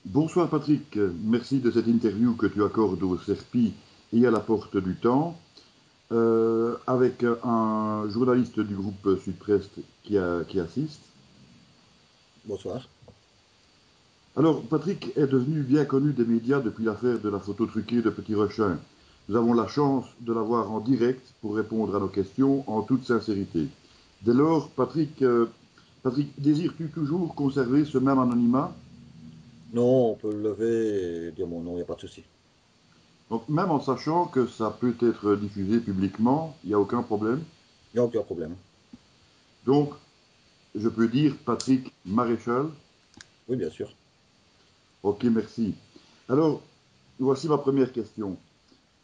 Bonsoir Patrick, merci de cette interview que tu accordes au CERPI et à la Porte du Temps, avec un journaliste du groupe Sud-Prest qui assiste. Bonsoir. Alors Patrick est devenu bien connu des médias depuis l'affaire de la photo truquée de Petit Rochin. Nous avons la chance de l'avoir en direct pour répondre à nos questions en toute sincérité. Dès lors, Patrick, désires-tu toujours conserver ce même anonymat? Non, on peut le lever et dire mon nom, il n'y a pas de souci. Donc même en sachant que ça peut être diffusé publiquement, il n'y a aucun problème. Il n'y a aucun problème. Donc, je peux dire Patrick Maréchal. Oui, bien sûr. Ok, merci. Alors, voici ma première question.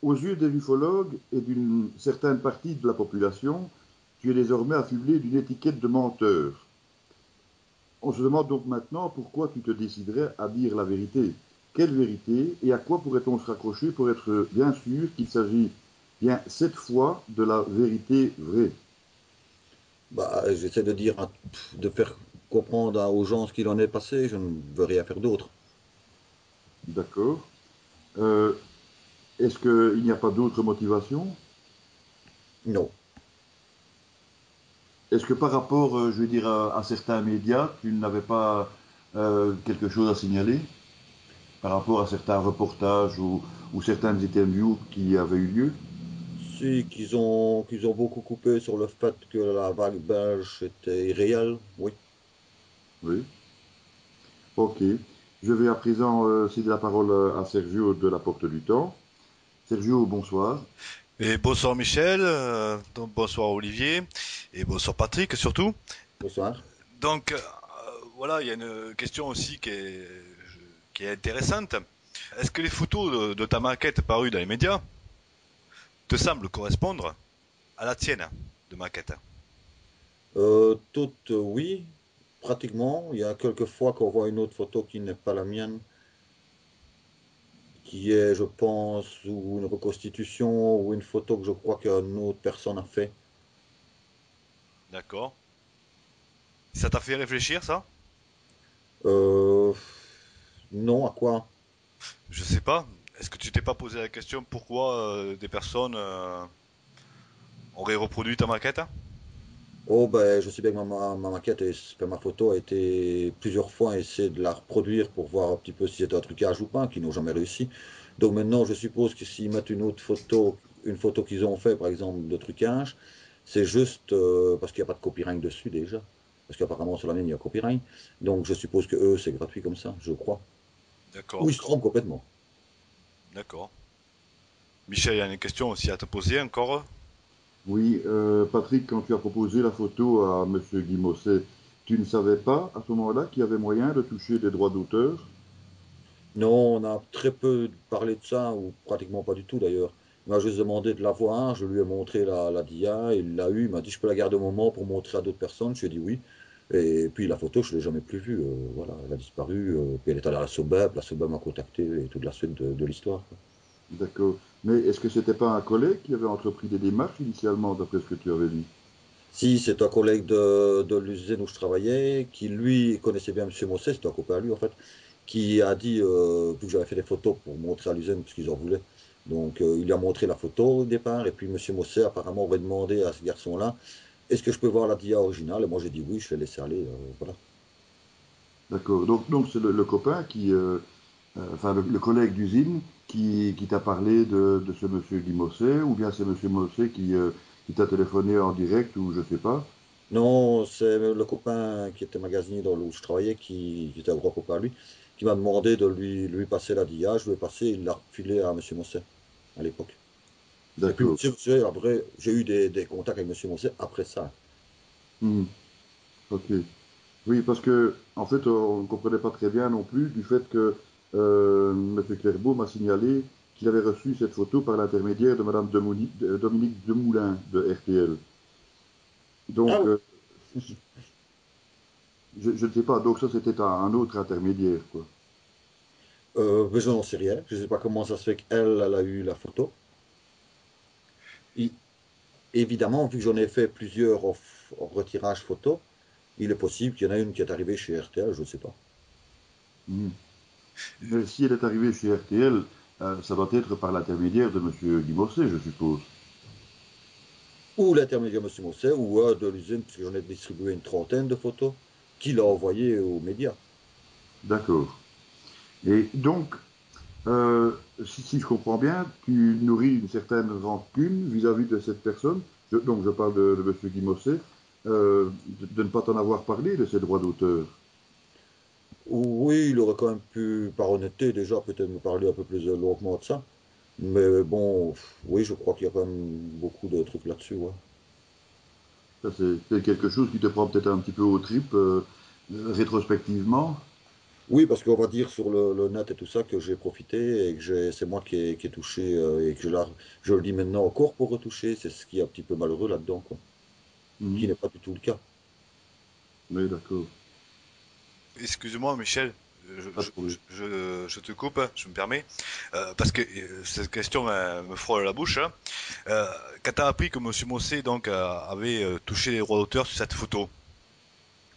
Aux yeux des ufologues et d'une certaine partie de la population, tu es désormais affublé d'une étiquette de menteur. On se demande donc maintenant pourquoi tu te déciderais à dire la vérité. Quelle vérité et à quoi pourrait-on se raccrocher pour être bien sûr qu'il s'agit bien cette fois de la vérité vraie? Bah, j'essaie de dire, de faire comprendre aux gens ce qu'il en est passé. Je ne veux rien faire d'autre. D'accord. Euh, Est-ce qu'il n'y a pas d'autre motivation? Non. Est-ce que par rapport, je veux dire, à certains médias, tu n'avais pas quelque chose à signaler par rapport à certains reportages ou certaines interviews qui avaient eu lieu? Si qu'ils ont beaucoup coupé sur le fait que la vague belge était irréelle, oui. Oui. Ok. Je vais à présent céder la parole à Sergio de la Porte du Temps. Sergio, bonsoir. Et bonsoir Michel, donc bonsoir Olivier, et bonsoir Patrick surtout. Bonsoir. Donc voilà, il y a une question aussi qui est intéressante. Est-ce que les photos de ta maquette parues dans les médias te semblent correspondre à la tienne de maquette? Toutes, oui, pratiquement. Il y a quelques fois qu'on voit une autre photo qui n'est pas la mienne, qui est, je pense, ou une reconstitution ou une photo que je crois qu'une autre personne a fait. D'accord. Ça t'a fait réfléchir ça? Euh, non, à quoi? Je sais pas. Est-ce que tu t'es pas posé la question pourquoi des personnes auraient reproduit ta maquette? Oh, ben, je sais bien que ma maquette, ma photo a été plusieurs fois essayer de la reproduire pour voir un petit peu si c'était un trucage ou pas, qui n'ont jamais réussi. Donc maintenant, je suppose que s'ils mettent une photo qu'ils ont fait, par exemple, de trucage, c'est juste parce qu'il n'y a pas de copyright dessus déjà. Parce qu'apparemment, sur la mienne, il y a copyright. Donc je suppose que eux, c'est gratuit comme ça, je crois. Ou D'accord, ils se trompent complètement. d'accord. Michel, il y a une question aussi à te poser encore. Oui, Patrick, quand tu as proposé la photo à Monsieur Guy Mosset, tu ne savais pas à ce moment-là qu'il y avait moyen de toucher des droits d'auteur? Non, on a très peu parlé de ça, ou pratiquement pas du tout d'ailleurs. Il m'a juste demandé de la voir, je lui ai montré la DIA, il l'a eu, il m'a dit je peux la garder au moment pour montrer à d'autres personnes, je lui ai dit oui. Et puis la photo, je ne l'ai jamais plus vue, voilà, elle a disparu, puis elle est allée à la SOBEP m'a contacté et toute la suite de l'histoire, quoi. D'accord. Mais est-ce que c'était pas un collègue qui avait entrepris des démarches initialement, d'après ce que tu avais dit? Si c'est un collègue de l'usine où je travaillais, qui lui connaissait bien M. Mosset, c'était un copain à lui en fait, qui a dit, vu que j'avais fait des photos pour montrer à l'usine parce qu'ils en voulaient, donc il lui a montré la photo au départ, et puis M. Mosset apparemment aurait demandé à ce garçon-là, est-ce que je peux voir la DIA originale? Et moi j'ai dit oui, je l'ai laissé aller, voilà. D'accord. Donc c'est le copain enfin le collègue d'usine qui t'a parlé de ce monsieur Guy Mosset, ou bien c'est monsieur Mosset qui t'a téléphoné en direct, ou je sais pas. Non, c'est le copain qui était magasinier dans où je travaillais, qui était un gros copain à lui, qui m'a demandé de lui passer la DIA, je lui ai passé, il l'a refilé à M. Mosset à l'époque. Et puis, D'accord. après, j'ai eu des contacts avec Monsieur Moncet après ça. Hmm. Ok. Oui, parce que en fait, on ne comprenait pas très bien non plus du fait que monsieur Clairbeau m'a signalé qu'il avait reçu cette photo par l'intermédiaire de madame Dominique Demoulin de RTL. Ah Donc, oui. je ne sais pas. Donc ça, c'était un autre intermédiaire, quoi. Mais je n'en sais rien. Je ne sais pas comment ça se fait qu'elle, elle a eu la photo. Et, évidemment, vu que j'en ai fait plusieurs en retirage photo, il est possible qu'il y en a une qui est arrivée chez RTL, je ne sais pas. Hmm. Mais si elle est arrivée chez RTL, ça doit être par l'intermédiaire de Monsieur Guimosset, je suppose. Ou l'intermédiaire M. Mousset, ou de l'usine, parce que j'en ai distribué une trentaine de photos, qu'il a envoyées aux médias. D'accord. Et donc, euh, si je comprends bien, tu nourris une certaine rancune vis-à-vis de cette personne. Donc, je parle de Monsieur Guimosset, de ne pas t'en avoir parlé de ses droits d'auteur. Oui, il aurait quand même pu, par honnêteté, déjà peut-être me parler un peu plus longuement de ça. Mais bon, oui, je crois qu'il y a quand même beaucoup de trucs là-dessus, ouais. Ça, c'est quelque chose qui te prend peut-être un petit peu aux tripes, rétrospectivement. Oui, parce qu'on va dire sur le net et tout ça que j'ai profité et que c'est moi qui ai touché et que je le dis maintenant encore pour retoucher. C'est ce qui est un petit peu malheureux là-dedans, quoi. Qui Mhm. n'est pas du tout le cas. Oui, d'accord. Excuse-moi, Michel, Pas de problème. je te coupe, je me permets, parce que cette question me frôle la bouche, hein. Euh, Quand t'as appris que Monsieur Mossé donc avait touché les droits d'auteur sur cette photo,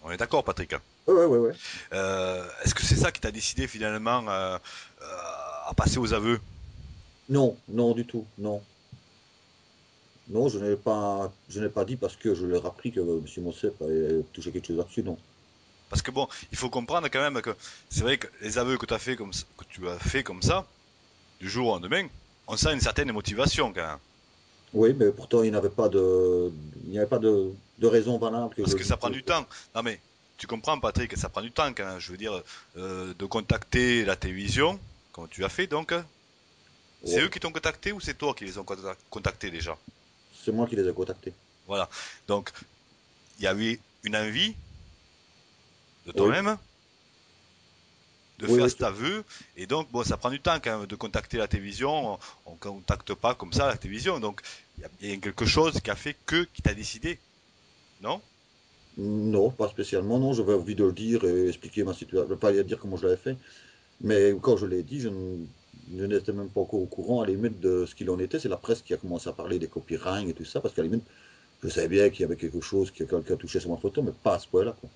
on est d'accord, Patrick? Ouais, ouais, ouais, ouais. Est-ce que c'est ça qui t'a décidé finalement à passer aux aveux? Non, non, du tout, non. Non, je n'ai pas dit parce que je l'ai appris que M. Monsep avait touché quelque chose là-dessus, non. Parce que bon, il faut comprendre quand même que c'est vrai que les aveux que que tu as fait comme ça, du jour au lendemain, on sent une certaine motivation quand même. Oui, mais pourtant, il n'y avait pas de raison valable que Parce je que ça dise prend du temps. Non mais, tu comprends Patrick, ça prend du temps quand même. Je veux dire, de contacter la télévision, comme tu as fait donc. C'est eux Ouais, qui t'ont contacté ou c'est toi qui les ont contactés déjà? c'est moi qui les ai contactés. Voilà. Donc, il y avait une envie de Oui, toi-même de oui, faire oui, cet aveu. Et donc, bon, ça prend du temps quand même de contacter la télévision. On ne contacte pas comme ça la télévision. Donc, il y a quelque chose qui a fait qui t'a décidé, non? non, pas spécialement, non. J'avais envie de le dire et expliquer ma situation, pas dire comment je l'avais fait. Mais quand je l'ai dit, je n'étais même pas encore au courant, à la limite, de ce qu'il en était. C'est la presse qui a commencé à parler des copyrights et tout ça, parce qu'à la limite, je savais bien qu'il y avait quelque chose, que quelqu'un touchait sur ma photo, mais pas à ce point-là, quoi.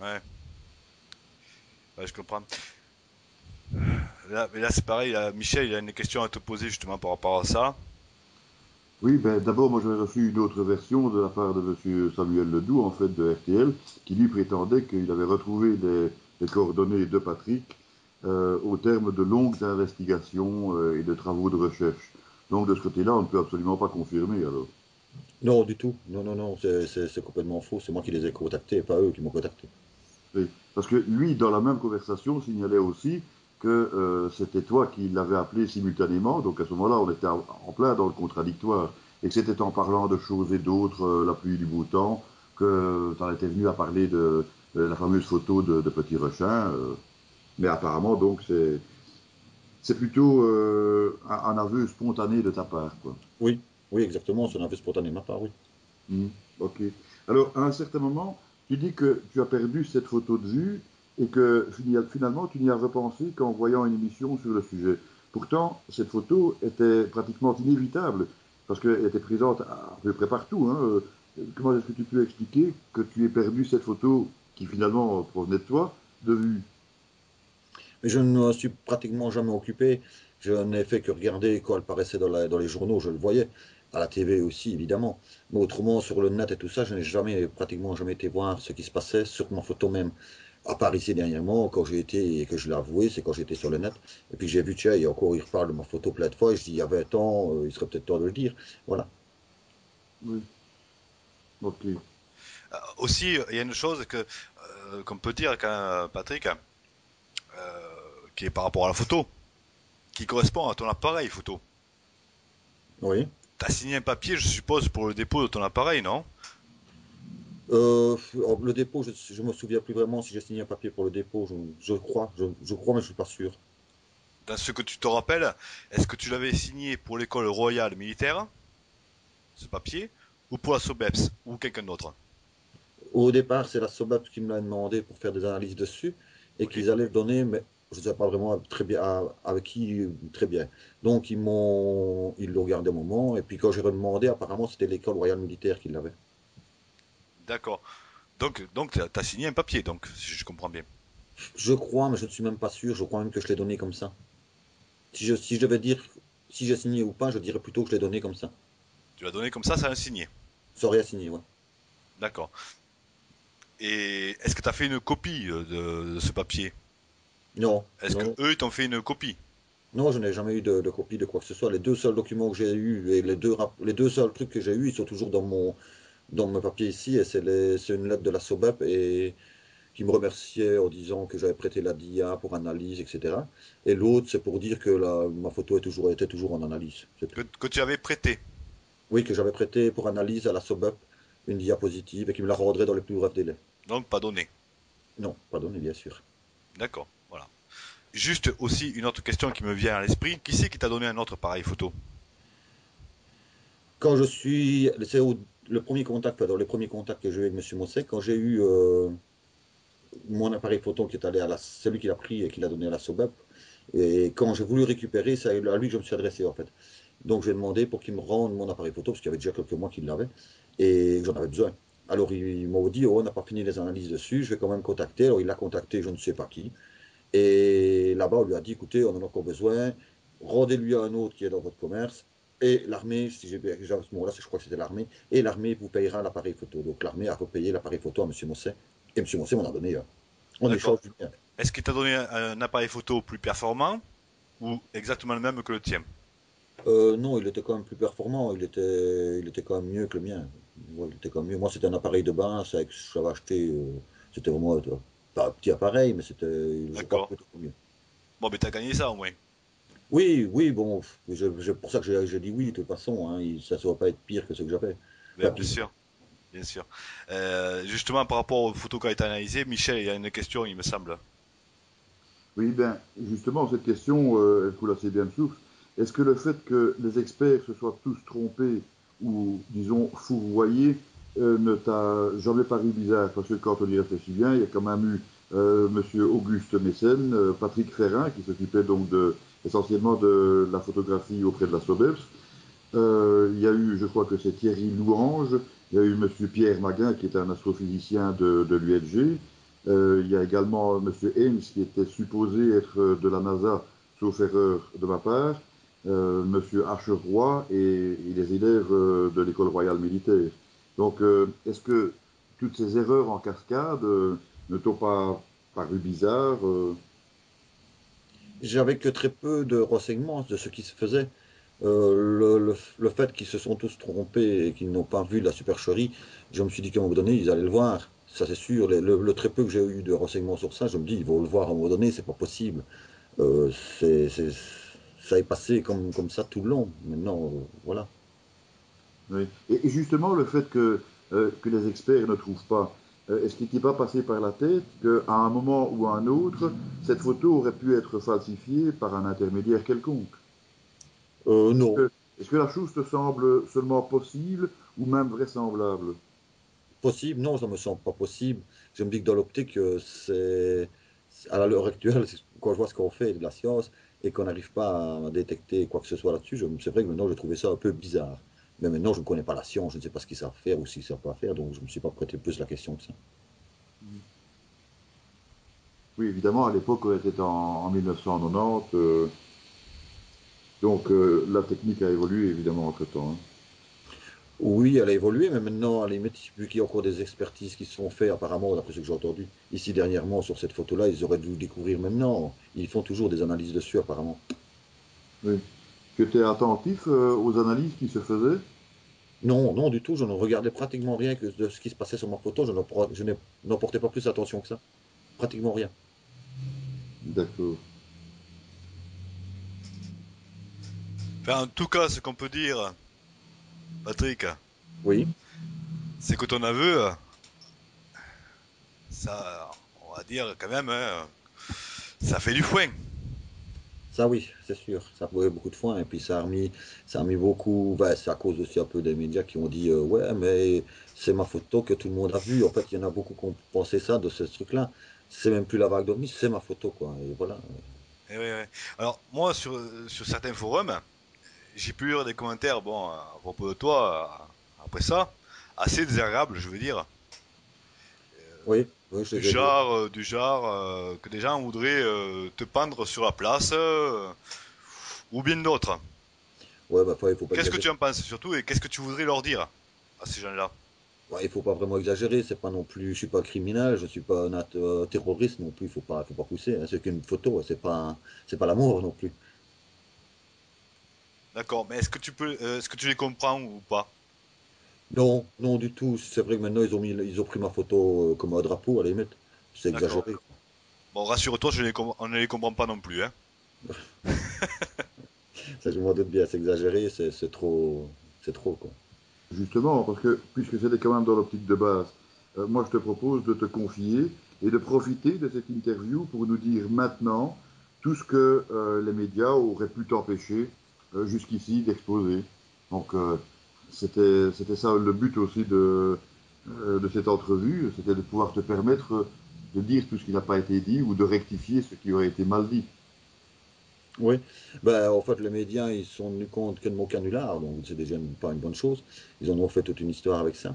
Ouais, ouais, je comprends. Là, mais là c'est pareil. Là, Michel, il a une question à te poser justement par rapport à ça. Oui, ben, d'abord, moi j'avais reçu une autre version de la part de Monsieur Samuel Ledoux, en fait, de RTL, qui lui prétendait qu'il avait retrouvé les coordonnées de Patrick au terme de longues investigations et de travaux de recherche. Donc de ce côté-là, on ne peut absolument pas confirmer alors. Non, du tout. Non, non, non, c'est complètement faux. C'est moi qui les ai contactés, pas eux qui m'ont contacté. Oui. Parce que lui, dans la même conversation, signalait aussi que c'était toi qui l'avais appelé simultanément. Donc à ce moment-là, on était en plein dans le contradictoire. Et que c'était en parlant de choses et d'autres, la pluie du beau temps, que tu en étais venu à parler de la fameuse photo de Petit Rechin. Mais apparemment, donc, c'est plutôt un aveu spontané de ta part, quoi. Oui, oui, exactement. C'est un avis spontané de ma part, oui. Mhm. Ok. Alors, à un certain moment, tu dis que tu as perdu cette photo de vue et que finalement, tu n'y as repensé qu'en voyant une émission sur le sujet. Pourtant, cette photo était pratiquement inévitable parce qu'elle était présente à peu près partout, hein. Comment est-ce que tu peux expliquer que tu aies perdu cette photo qui finalement provenait de toi, de vue? Mais je ne me suis pratiquement jamais occupé. Je n'ai fait que regarder quand elle paraissait dans les journaux, je le voyais. À la TV aussi, évidemment. Mais autrement, sur le net et tout ça, je n'ai pratiquement jamais été voir ce qui se passait sur ma photo même. À part ici dernièrement, quand j'ai été, et que je l'ai avoué, c'est quand j'étais sur le net. Et puis j'ai vu, tiens, et encore, il reparle de ma photo plein de fois. Et je dis, il y a 20 ans, il serait peut-être temps de le dire. Voilà. Oui. Ok. Aussi, il y a une chose que qu'on peut dire quand Patrick, qui est par rapport à la photo, qui correspond à ton appareil photo. Oui. T'as signé un papier, je suppose, pour le dépôt de ton appareil, non? Le dépôt, je me souviens plus vraiment si j'ai signé un papier pour le dépôt. Je crois, mais je suis pas sûr. Dans ce que tu te rappelles, est-ce que tu l'avais signé pour l'école royale militaire, ce papier, ou pour la SOBEPS, ou quelqu'un d'autre? Au départ, c'est la SOBAP qui me l'a demandé pour faire des analyses dessus et Oui. qu'ils allaient le donner, mais je ne sais pas vraiment très bien avec qui très bien. Donc ils l'ont gardé un moment et puis quand j'ai redemandé, apparemment c'était l'école royale militaire qui l'avait. D'accord. Donc t'as signé un papier, donc, si je comprends bien. Je crois, mais je ne suis même pas sûr. Je crois même que je l'ai donné comme ça. Si je devais dire si j'ai signé ou pas, je dirais plutôt que je l'ai donné comme ça. Tu l'as donné comme ça a signé. Sans rien signer, ouais. D'accord. Et est-ce que tu as fait une copie de ce papier? Non, Est-ce que non, eux ils t'ont fait une copie? non, je n'ai jamais eu de copie de quoi que ce soit. Les deux seuls documents que j'ai eus et les deux seuls trucs que j'ai eus, ils sont toujours dans mon papier ici. Et c'est une lettre de la SOBEP et qui me remerciait en disant que j'avais prêté la DIA pour analyse, etc. Et l'autre, c'est pour dire que ma photo était toujours en analyse. C'est tout. Que tu avais prêté? Oui, que j'avais prêté pour analyse à la SOBEP une diapositive et qui me la rendrait dans les plus brefs délais. Donc pas donné. Non, pardon, bien sûr. D'accord, voilà. Juste aussi une autre question qui me vient à l'esprit. Qui c'est qui t'a donné un autre appareil photo? Quand je suis, c'est le premier contact, dans les premiers contacts que j'ai eu avec M. Mosset, quand j'ai eu mon appareil photo qui est allé c'est lui qui l'a pris et qui l'a donné à la SOBEP, et quand j'ai voulu récupérer, c'est à lui que je me suis adressé en fait. Donc j'ai demandé pour qu'il me rende mon appareil photo, parce qu'il y avait déjà quelques mois qu'il l'avait, et j'en avais besoin. Alors il m'a dit, oh, on n'a pas fini les analyses dessus, je vais quand même contacter. Alors il l'a contacté, je ne sais pas qui. Et là-bas, on lui a dit, écoutez, on en a encore besoin, rendez-lui à un autre qui est dans votre commerce, et l'armée, si j'ai bien, à ce moment-là, je crois que c'était l'armée, et l'armée vous payera l'appareil photo. Donc l'armée a repayé l'appareil photo à M. Mosset, et M. Mosset m'en a donné en D'accord. échange du mien. Est-ce qu'il t'a donné un appareil photo plus performant ou exactement le même que le tien? Non, il était quand même plus performant, il était quand même mieux que le mien. Ouais, il était quand même mieux. Moi, c'était un appareil de base que j'avais acheté, c'était vraiment pas un petit appareil, mais c'était, je crois, D'accord. plutôt mieux. Bon, mais t'as gagné ça au moins. Oui, oui, bon, pour ça que j'ai dit oui, de toute façon, hein, ça ne va pas être pire que ce que j'avais. Bien, Enfin, bien pire. sûr, bien sûr. Justement, par rapport aux photos qui ont été analysées, Michel, il y a une question, il me semble. Oui, bien, justement, cette question, elle coule assez bien de source. Est-ce que le fait que les experts se soient tous trompés ou, disons, fourvoyés, ne t'a jamais paru bizarre? Parce que quand on y réfléchit bien, il y a quand même eu Monsieur Auguste Mécène, Patrick Ferrin, qui s'occupait donc essentiellement de la photographie auprès de la SOBEPS. Il y a eu, je crois que c'est Thierry Louange, il y a eu Monsieur Pierre Maguin, qui est un astrophysicien de l'ULG. Il y a également Monsieur Ames, qui était supposé être de la NASA, sauf erreur de ma part. Monsieur Acheroy et les élèves de l'école royale militaire. Donc, est-ce que toutes ces erreurs en cascade ne t'ont pas paru bizarres J'avais que très peu de renseignements de ce qui se faisait. Le fait qu'ils se sont tous trompés et qu'ils n'ont pas vu la supercherie, je me suis dit qu'à un moment donné, ils allaient le voir. Ça, c'est sûr. Le très peu que j'ai eu de renseignements sur ça, je me dis, ils vont le voir à un moment donné, c'est pas possible. Euh, c'est, c'est- Ça est passé comme ça tout le long. Maintenant, voilà. Oui. Et justement, le fait que les experts ne trouvent pas, est-ce qu'il n'est pas passé par la tête qu'à un moment ou à un autre, cette photo aurait pu être falsifiée par un intermédiaire quelconque? Est-ce Non. que, est-ce que la chose te semble seulement possible ou même vraisemblable? Possible? Non, ça me semble pas possible. Je me dis que dans l'optique, à l'heure actuelle, quand je vois ce qu'on fait de la science et qu'on n'arrive pas à détecter quoi que ce soit là-dessus, c'est vrai que maintenant je trouvais ça un peu bizarre. Mais maintenant, je ne connais pas la science, je ne sais pas ce qu'ils savent faire ou ce qu'ils ne savent pas faire, donc je ne me suis pas prêté plus la question que ça. Oui, évidemment, à l'époque, on était en 1990, donc la technique a évolué évidemment entre-temps, hein. Oui, elle a évolué, mais maintenant, à la limite, vu qu'il y a encore des expertises qui se sont faites, apparemment, d'après ce que j'ai entendu, ici dernièrement sur cette photo-là, ils auraient dû le découvrir maintenant. Ils font toujours des analyses dessus, apparemment. Oui. Tu étais attentif aux analyses qui se faisaient? Non, non, du tout. Je ne regardais pratiquement rien que de ce qui se passait sur ma photo. N'en portais pas plus attention que ça. Pratiquement rien. D'accord. Enfin, en tout cas, ce qu'on peut dire, Patrick, Oui, c'est que ton aveu, ça, on va dire quand même, hein, ça fait du foin. ça oui, c'est sûr. Ça a prouvé beaucoup de fois. Et puis ça a mis beaucoup. Ouais, c'est à cause aussi un peu des médias qui ont dit ouais, mais c'est ma photo que tout le monde a vue. En fait, il y en a beaucoup qui ont pensé ça de ce truc-là. C'est même plus la vague d'OVNI, c'est ma photo, quoi. Et voilà. Eh ouais, ouais. Alors, moi, sur certains forums, j'ai pu lire des commentaires, bon, à propos de toi, après ça, assez désagréables, je veux dire. Oui. Oui, je Du les ai vus. genre, que des gens voudraient te pendre sur la place, ou bien d'autres. Ouais, bah, il faut pas Qu'est-ce que exagérer. tu en penses surtout et qu'est-ce que tu voudrais leur dire à ces gens-là? Ouais, il faut pas vraiment exagérer. C'est pas non plus, je suis pas criminel, je suis pas terroriste non plus. Faut pas pousser, hein. C'est qu'une photo, c'est pas l'amour non plus. D'accord, mais est-ce que tu les comprends ou pas? Non, non du tout. C'est vrai que maintenant ils ont pris ma photo comme un drapeau à la limite. C'est D'accord. exagéré. Bon, rassure-toi, on ne les comprend pas non plus, hein. Ça, je m'en doute bien. C'est exagéré, c'est trop quoi. Justement, parce que puisque c'était quand même dans l'optique de base, moi je te propose de te confier et de profiter de cette interview pour nous dire maintenant tout ce que les médias auraient pu t'empêcher jusqu'ici d'exposer. Donc c'était ça le but aussi de cette entrevue, c'était de pouvoir te permettre de dire tout ce qui n'a pas été dit ou de rectifier ce qui aurait été mal dit. Oui, ben, en fait, les médias, ils se sont rendus compte que de mon canular, donc c'est déjà pas une bonne chose. Ils en ont fait toute une histoire avec ça.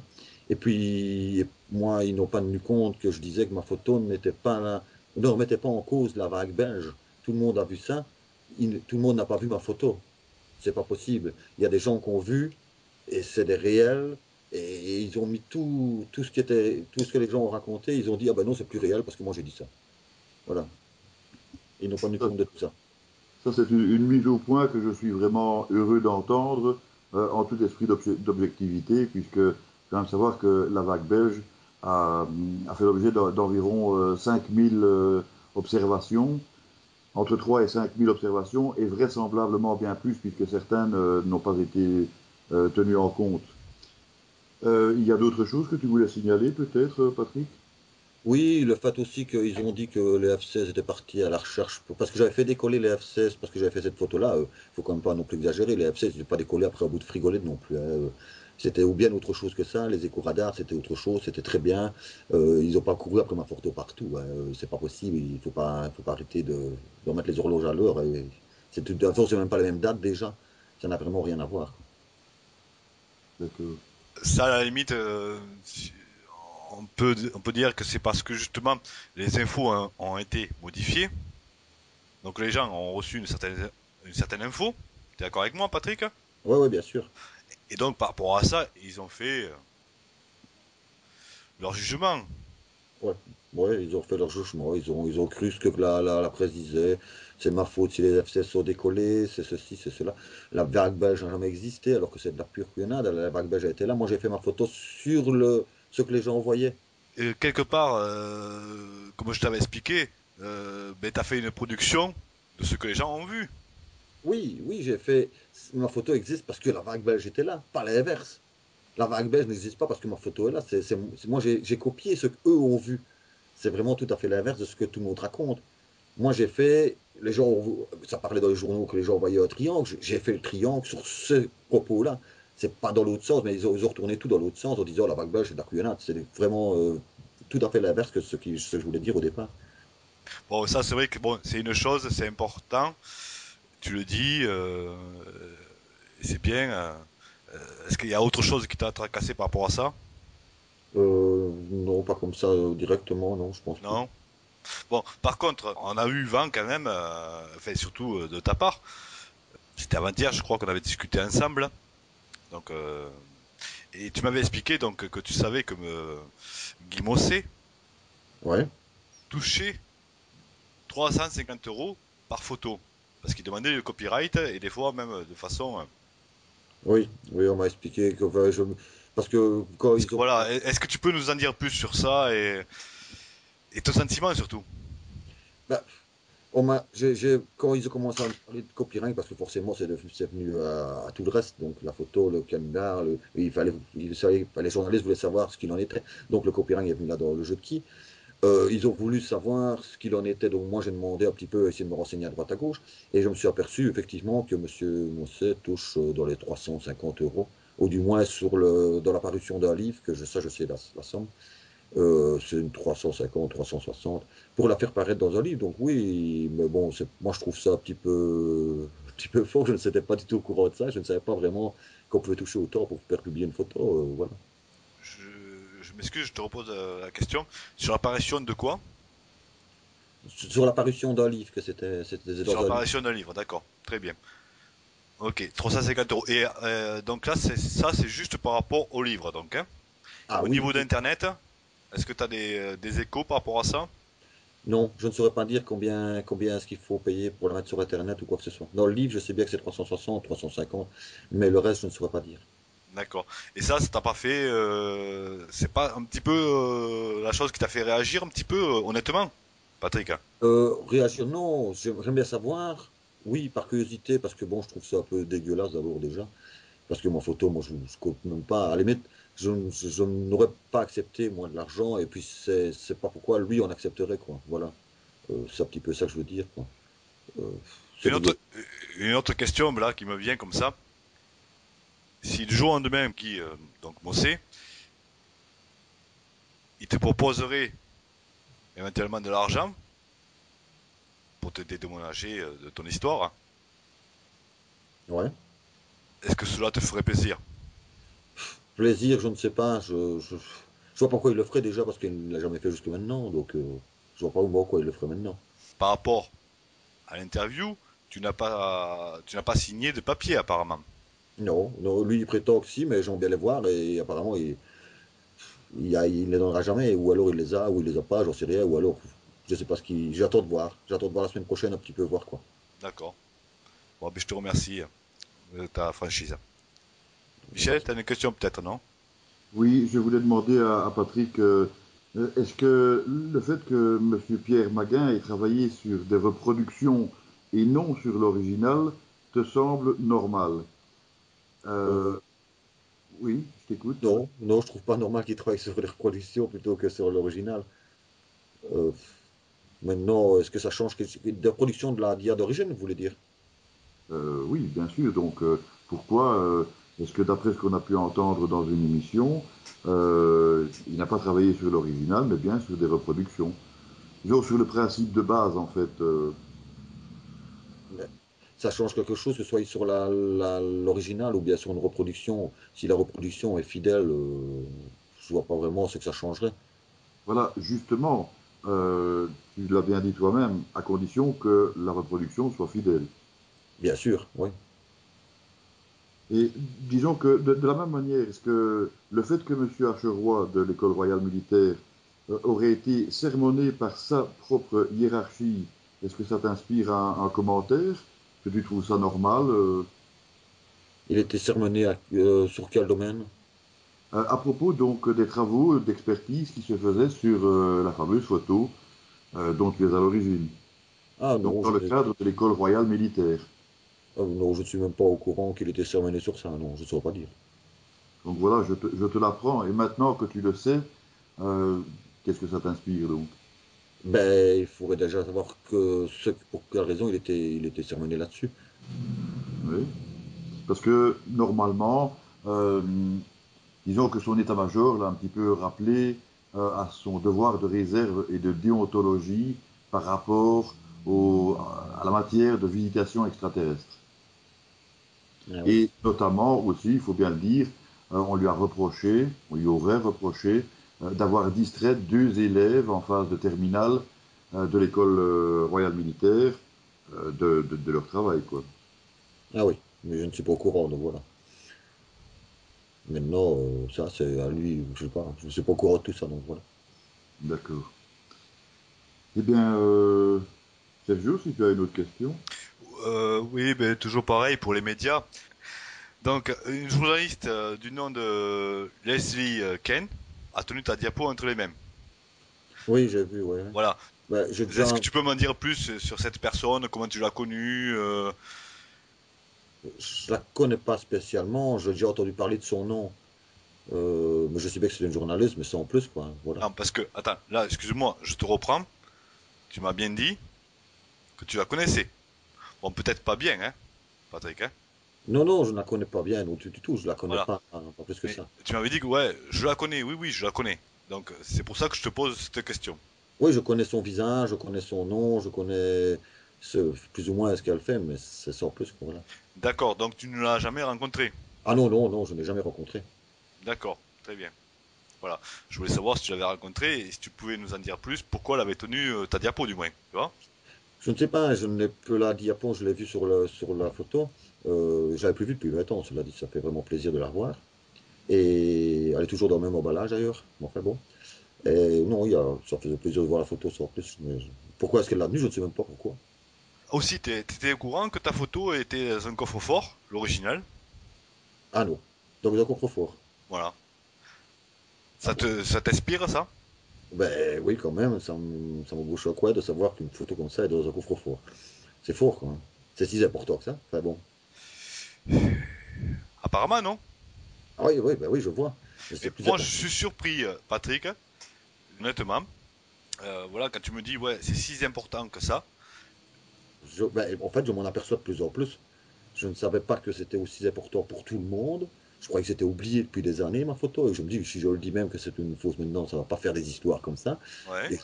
Et puis, moi, ils n'ont pas tenu compte que je disais que ma photo ne remettait pas en cause la vague belge. Tout le monde a vu ça. Tout le monde n'a pas vu ma photo. C'est pas possible. Il y a des gens qui ont vu, et c'est des réels, et ils ont mis tout ce que les gens ont raconté, ils ont dit, ah ben non, c'est plus réel parce que moi j'ai dit ça. Voilà. Ils n'ont pas tenu Ça, compte de tout ça. Ça, c'est une mise au point que je suis vraiment heureux d'entendre en tout esprit d'objectivité, puisque quand même savoir que la vague belge a fait l'objet d'environ 5000 observations, entre 3 et 5000 observations, et vraisemblablement bien plus, puisque certaines n'ont pas été tenues en compte. Il y a d'autres choses que tu voulais signaler, peut-être, Patrick? Oui, le fait aussi qu'ils ont dit que les F-16 étaient partis à la recherche, parce que j'avais fait décoller les F-16, parce que j'avais fait cette photo-là, faut quand même pas non plus exagérer, les F-16 n'étaient pas décollés après un bout de frigolette non plus, hein. C'était ou bien autre chose que ça, les éco-radars c'était autre chose, c'était très bien. Ils n'ont pas couru après ma photo partout, hein. C'est pas possible, faut pas arrêter de remettre les horloges à l'heure. De toute façon, c'est même pas la même date déjà, ça n'a vraiment rien à voir. D'accord. Ça, à la limite, on peut dire que c'est parce que justement les infos ont été modifiées. Donc les gens ont reçu une certaine info. T'es d'accord avec moi, Patrick? Ouais, ouais, bien sûr. Et donc par rapport à ça, ils ont fait leur jugement. Ouais, ouais, ils ont fait leur jugement, ils ont cru ce que la presse disait, c'est ma faute si les F-16 sont décollés, c'est ceci, c'est cela. La vague belge n'a jamais existé, alors que c'est de la pure couillonnade, la vague belge a été là, moi j'ai fait ma photo sur ce que les gens voyaient. Et quelque part, comme je t'avais expliqué, ben t'as fait une production de ce que les gens ont vu. Oui, oui, ma photo existe parce que la vague belge était là, pas l'inverse. La vague belge n'existe pas parce que ma photo est là, moi j'ai copié ce qu'eux ont vu. C'est vraiment tout à fait l'inverse de ce que tout le monde raconte. Moi, ça parlait dans les journaux que les gens voyaient un triangle. J'ai fait le triangle sur ce propos-là. C'est pas dans l'autre sens, mais ils ont retourné tout dans l'autre sens en disant la vague belge, c'est de la couillonnade. C'est vraiment tout à fait l'inverse que ce que je voulais dire au départ. Bon, ça c'est vrai que bon, c'est une chose, c'est important. Tu le dis, c'est bien. Est-ce qu'il y a autre chose qui t'a tracassé par rapport à ça? Non, pas comme ça directement, non, je pense plus. Non. Bon, par contre, on a eu vent quand même, enfin surtout de ta part. C'était avant-hier, je crois qu'on avait discuté ensemble. Donc, et tu m'avais expliqué donc que tu savais que Guy Mossé Ouais, touchait 350 € par photo. Parce qu'il demandait le copyright et des fois même de façon. oui, oui, on m'a expliqué que enfin, parce que quand Parce ils que ont voilà, est-ce que tu peux nous en dire plus sur ça et ton sentiment surtout? bah, quand ils ont commencé à me parler de copyright, parce que forcément c'est venu à tout le reste, donc la photo, le canular, les journalistes voulaient savoir ce qu'il en était. Donc le copyright est venu là dans le jeu de qui. Ils ont voulu savoir ce qu'il en était, donc moi j'ai demandé un petit peu, essayer de me renseigner à droite à gauche, et je me suis aperçu effectivement que Monsieur Mosset touche dans les 350 euros, ou du moins dans la parution d'un livre, je sais la somme. C'est une 350, 360, pour la faire paraître dans un livre. Donc oui, mais bon, moi je trouve ça un petit peu fort. Je ne n'étais pas du tout au courant de ça. Je ne savais pas vraiment qu'on pouvait toucher autant pour faire publier une photo. Voilà. je m'excuse, je te repose la question. Sur l'apparition de quoi? Sur l'apparition d'un livre, que c'était Sur dans un livre. l'apparition d'un livre, d'accord. Très bien. Ok, 350 €. Et donc là, c'est juste par rapport au livre, donc. Hein. Ah Au oui, niveau d'Internet, est-ce que tu as des échos par rapport à ça? non, je ne saurais pas dire combien est-ce qu'il faut payer pour le mettre sur Internet ou quoi que ce soit. Dans le livre, je sais bien que c'est 360, 350, mais le reste, je ne saurais pas dire. D'accord. Et ça t'a pas fait, c'est pas un petit peu la chose qui t'a fait réagir un petit peu, honnêtement, Patrick? Hein. Réagir, non, j'aimerais bien savoir. Oui, par curiosité, parce que bon, je trouve ça un peu dégueulasse d'abord déjà. Parce que ma photo, moi, je ne compte même pas. À la limite, je n'aurais pas accepté, moi, de l'argent, et puis c'est pas pourquoi lui, on accepterait, quoi. Voilà. C'est un petit peu ça que je veux dire, quoi. Euh, c'est Une dégueulasse. autre, une autre question là qui me vient comme ça. Si du jour au lendemain, qui donc Mossé, il te proposerait éventuellement de l'argent pour te dédommager de ton histoire, Ouais. est-ce que cela te ferait plaisir? Plaisir, je ne sais pas. Je vois pas pourquoi il le ferait déjà, parce qu'il ne l'a jamais fait jusque maintenant. Donc, je vois pas pourquoi il le ferait maintenant. Par rapport à l'interview, tu n'as pas signé de papier apparemment. Non, non, lui, il prétend que si, mais j'aimerais bien les voir, et apparemment, il les donnera jamais. Ou alors il les a, ou il les a pas, j'en sais rien. Ou alors, je sais pas ce qu'il. J'attends de voir. J'attends de voir la semaine prochaine un petit peu, voir quoi. D'accord. Bon, ben, je te remercie de ta franchise. Pas Michel, de- tu as une question peut-être, non? Oui, je voulais demander à Patrick, est-ce que le fait que M. Pierre Maguin ait travaillé sur des reproductions et non sur l'original te semble normal? Euh, Euh, oui, je t'écoute. non, non, je trouve pas normal qu'il travaille sur les reproductions plutôt que sur l'original. Euh, Maintenant, est-ce que ça change de la production de la d'IA d'origine, vous voulez dire? Oui, bien sûr. Donc, pourquoi est-ce que d'après ce qu'on a pu entendre dans une émission, il n'a pas travaillé sur l'original, mais bien sur des reproductions? Disons sur le principe de base, en fait. Mais ça change quelque chose, que ce soit sur l'original ou bien sur une reproduction. Si la reproduction est fidèle, je vois pas vraiment ce que ça changerait. Voilà, justement, tu l'as bien dit toi-même, à condition que la reproduction soit fidèle. Bien sûr, oui. Et disons que de la même manière, est-ce que le fait que M. Acheroy de l'École royale militaire aurait été sermonné par sa propre hiérarchie, est-ce que ça t'inspire un commentaire? Que tu trouves ça normal? Il était sermonné sur quel domaine? À propos donc des travaux d'expertise qui se faisaient sur la fameuse photo dont tu es à l'origine, Ah donc non, dans le cadre de l'École royale militaire. non, je ne suis même pas au courant qu'il était sermonné sur ça. Non, je ne saurais pas dire. Donc voilà, je te l'apprends. Et maintenant que tu le sais, euh, qu'est-ce que ça t'inspire donc? Ben, il faudrait déjà savoir pour quelle raison il était sermonné là-dessus. Oui. Parce que normalement, disons que son état-major l'a un petit peu rappelé à son devoir de réserve et de déontologie par rapport à la matière de visitation extraterrestre. Ah oui. Et notamment aussi, il faut bien le dire, on lui a reproché, on lui aurait reproché d'avoir distrait deux élèves en phase de terminale de l'école royale militaire de leur travail, quoi. Ah oui, mais je ne suis pas au courant, donc voilà. Maintenant, ça, c'est à lui, je sais pas, je ne suis pas au courant de tout ça, donc voilà. D'accord. Eh bien, Sergio, si tu as une autre question. Oui, ben, toujours pareil pour les médias. Donc, une journaliste du nom de Leslie Ken a tenu ta diapo entre les mêmes. Oui, j'ai vu, ouais. Voilà. Ben, j'ai Est-ce que déjà, tu peux m'en dire plus sur cette personne, comment tu l'as connue je la connais pas spécialement, j'ai déjà entendu parler de son nom, mais je sais bien que c'est une journaliste, mais sans plus, quoi, voilà. Non, parce que, attends, là, excuse-moi, je te reprends. Tu m'as bien dit que tu la connaissais. Bon, peut-être pas bien, hein, Patrick, hein. Non, non, je ne la connais pas bien, non, du tout, je la connais Voilà. pas, hein, pas plus que Mais ça. tu m'avais dit que, ouais, je la connais, oui, oui, je la connais. Donc, c'est pour ça que je te pose cette question. Oui, je connais son visage, je connais son nom, je connais plus ou moins ce qu'elle fait, mais c'est sans plus, quoi, voilà. D'accord, donc tu ne l'as jamais rencontrée. Ah non, non, non, je n'ai jamais rencontré. D'accord, très bien. Voilà. Je voulais savoir si tu l'avais rencontré et si tu pouvais nous en dire plus, pourquoi elle avait tenu ta diapo du moins, tu vois? Je ne sais pas, je n'ai que la diapo, je l'ai vue sur la photo. J'avais plus vu depuis 20 ans, cela dit, ça fait vraiment plaisir de la revoir. Et elle est toujours dans le même emballage d'ailleurs. Bon, enfin bon. Et non, ça faisait plaisir de voir la photo sans plus. Pourquoi est-ce qu'elle l'a tenue? Je ne sais même pas pourquoi. Aussi, t'étais au courant que ta photo était dans un coffre-fort, l'original? Ah non. Donc d'accord, trop fort. Voilà. Ah bon. Ça t'inspire, ça? Ben oui, quand même, ça me bouche à quoi de savoir qu'une photo comme ça est dans un coffre-fort. C'est fort, quand même. C'est si important que ça. Enfin bon. Apparemment, non. Ah oui, oui, ben oui, je vois. Mais Mais c'est plus moi, je important. suis surpris, Patrick, honnêtement. Voilà, quand tu me dis, ouais, c'est si important que ça. Ben, en fait, je m'en aperçois de plus en plus. Je ne savais pas que c'était aussi important pour tout le monde. Je croyais que c'était oublié depuis des années, ma photo. Et je me dis, si je le dis même que c'est une fausse maintenant, ça va pas faire des histoires comme ça. Ouais.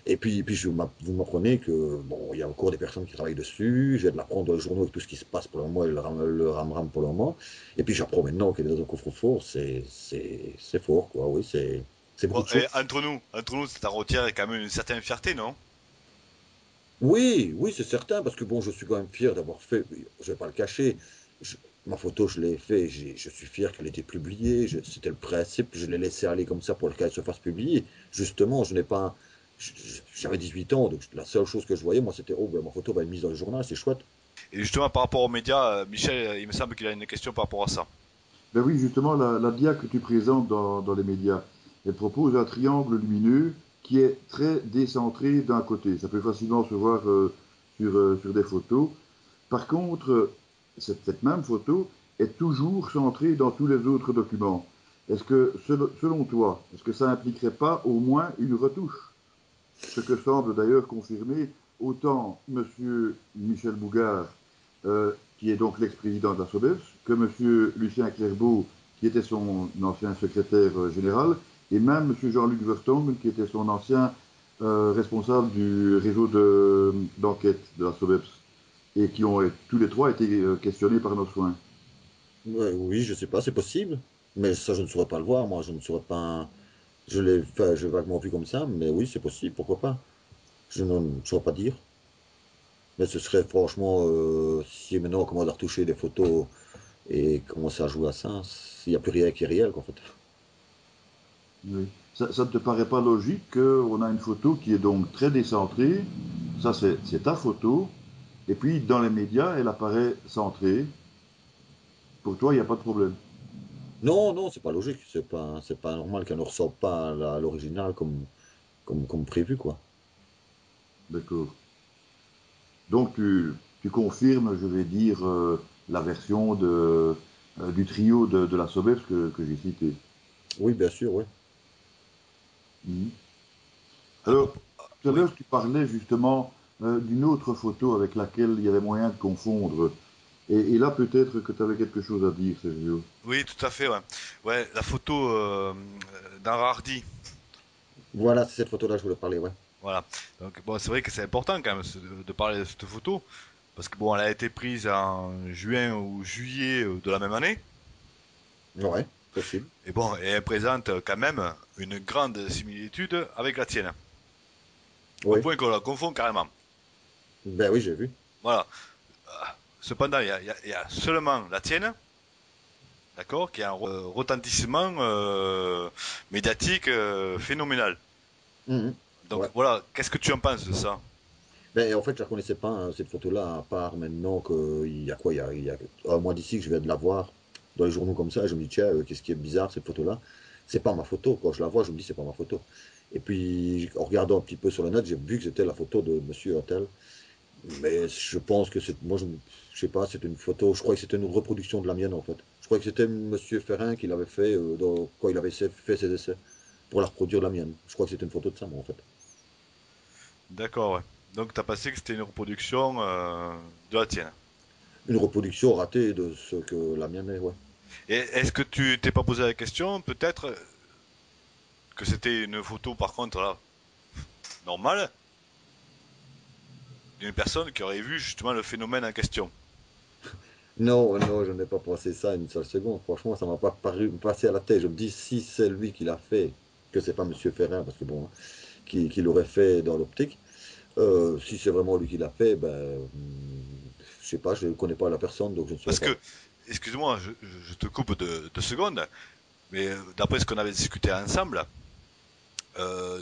Et, puis vous m'apprenez que, bon, il y a encore des personnes qui travaillent dessus. Je viens de l'apprendre dans les journaux avec tout ce qui se passe pour le moment et le ram-ram pour le moment. Et puis j'apprends maintenant qu'elle est dans un coffre-fort. C'est fort, quoi. Oui, c'est beaucoup Bon, de et choses. entre nous, ça retient quand même une certaine fierté, non? Oui, oui, c'est certain, parce que bon, je suis quand même fier d'avoir fait, je vais pas le cacher, je- ma photo, je l'ai fait, je suis fier qu'elle ait été publiée, c'était le principe, je l'ai laissé aller comme ça pour qu'elle se fasse publier. Justement, je n'ai pas, j'avais 18 ans, donc la seule chose que je voyais, moi, c'était, oh, ben, ma photo va être mise dans le journal, c'est chouette. Et justement, par rapport aux médias, Michel, il me semble qu'il a une question par rapport à ça. Ben oui, justement, la dia que tu présentes dans les médias, elle propose un triangle lumineux qui est très décentré d'un côté. Ça peut facilement se voir sur des photos. Par contre, cette même photo est toujours centrée dans tous les autres documents. Est-ce que, selon toi, est-ce que ça impliquerait pas au moins une retouche? Ce que semble d'ailleurs confirmer autant M. Michel Bougard, qui est donc l'ex-président de la SODES, que M. Lucien Clerbeau, qui était son ancien secrétaire général, et même M. Jean-Luc Vertonghen, qui était son ancien responsable du réseau d'enquête de la SODEPS, et qui ont tous les trois été questionnés par nos soins. Ouais, oui, je sais pas, c'est possible, mais ça, je ne saurais pas le voir, moi, je ne saurais pas, je l'ai, enfin, j'ai vaguement vu comme ça, mais oui, c'est possible, pourquoi pas, je ne saurais pas dire. Mais ce serait franchement, si maintenant on commence à retoucher des photos et commencer à jouer à ça, il n'y a plus rien qui est réel, quoi, en fait. Oui. Ça ne te paraît pas logique qu'on a une photo qui est donc très décentrée, ça c'est ta photo, et puis dans les médias elle apparaît centrée, pour toi il n'y a pas de problème. Non, non, c'est pas logique, c'est pas normal qu'elle ne ressorte pas à l'original comme prévu, quoi. D'accord. Donc tu confirmes, je vais dire, la version du trio de la Sobeps que j'ai cité. Oui, bien sûr, oui. Mhm. À Alors, propos- tout à oui, l'heure tu parlais justement d'une autre photo avec laquelle il y avait moyen de confondre. Et là peut-être que tu avais quelque chose à dire, Sergio. oui, tout à fait, ouais. Ouais, la photo d'un Hardy. Voilà, c'est cette photo-là que je voulais parler, ouais. Voilà. Donc, bon, c'est vrai que c'est important quand même de parler de cette photo. Parce que bon, elle a été prise en juin ou juillet de la même année. Ouais, possible. Et bon, et elle présente quand même une grande similitude avec la tienne. Au Oui, point qu'on la confond carrément. ben oui, j'ai vu. Voilà. Cependant, il y a seulement la tienne, d'accord, qui a un retentissement médiatique phénoménal. Mhm. Donc Ouais. voilà, qu'est-ce que tu en penses de ça? Ben, en fait, je la connaissais pas, hein, cette photo-là, à part maintenant qu'il y a quoi, il y a un mois d'ici que je viens de la voir dans les journaux comme ça, et je me dis, tiens, qu'est-ce qui est bizarre, cette photo-là? C'est pas ma photo. Quand je la vois, je me dis, c'est pas ma photo. Et puis, en regardant un petit peu sur le net, j'ai vu que c'était la photo de Monsieur Hôtel. Mais je pense que c'est, moi, je sais pas, c'est une photo, je crois que c'était une reproduction de la mienne, en fait. Je crois que c'était Monsieur Ferrin qui l'avait fait quand il avait fait ses essais pour la reproduire la mienne. Je crois que c'était une photo de ça, moi, en fait. D'accord, ouais. Donc t'as pensé que c'était une reproduction de la tienne. Une reproduction ratée de ce que la mienne est, ouais. Et est-ce que tu t'es pas posé la question, peut-être, que c'était une photo par contre là, normale, d'une personne qui aurait vu justement le phénomène en question? Non, non, je n'ai pas pensé ça une seule seconde. Franchement, ça m'a pas paru me passer à la tête. Je me dis, si c'est lui qui l'a fait, que c'est pas Monsieur Ferrin, parce que bon, qui l'aurait fait dans l'optique. Si c'est vraiment lui qui l'a fait, ben, je sais pas, je ne connais pas la personne, donc je ne saurais Parce pas. que, excuse-moi, je te coupe de secondes, mais d'après ce qu'on avait discuté ensemble,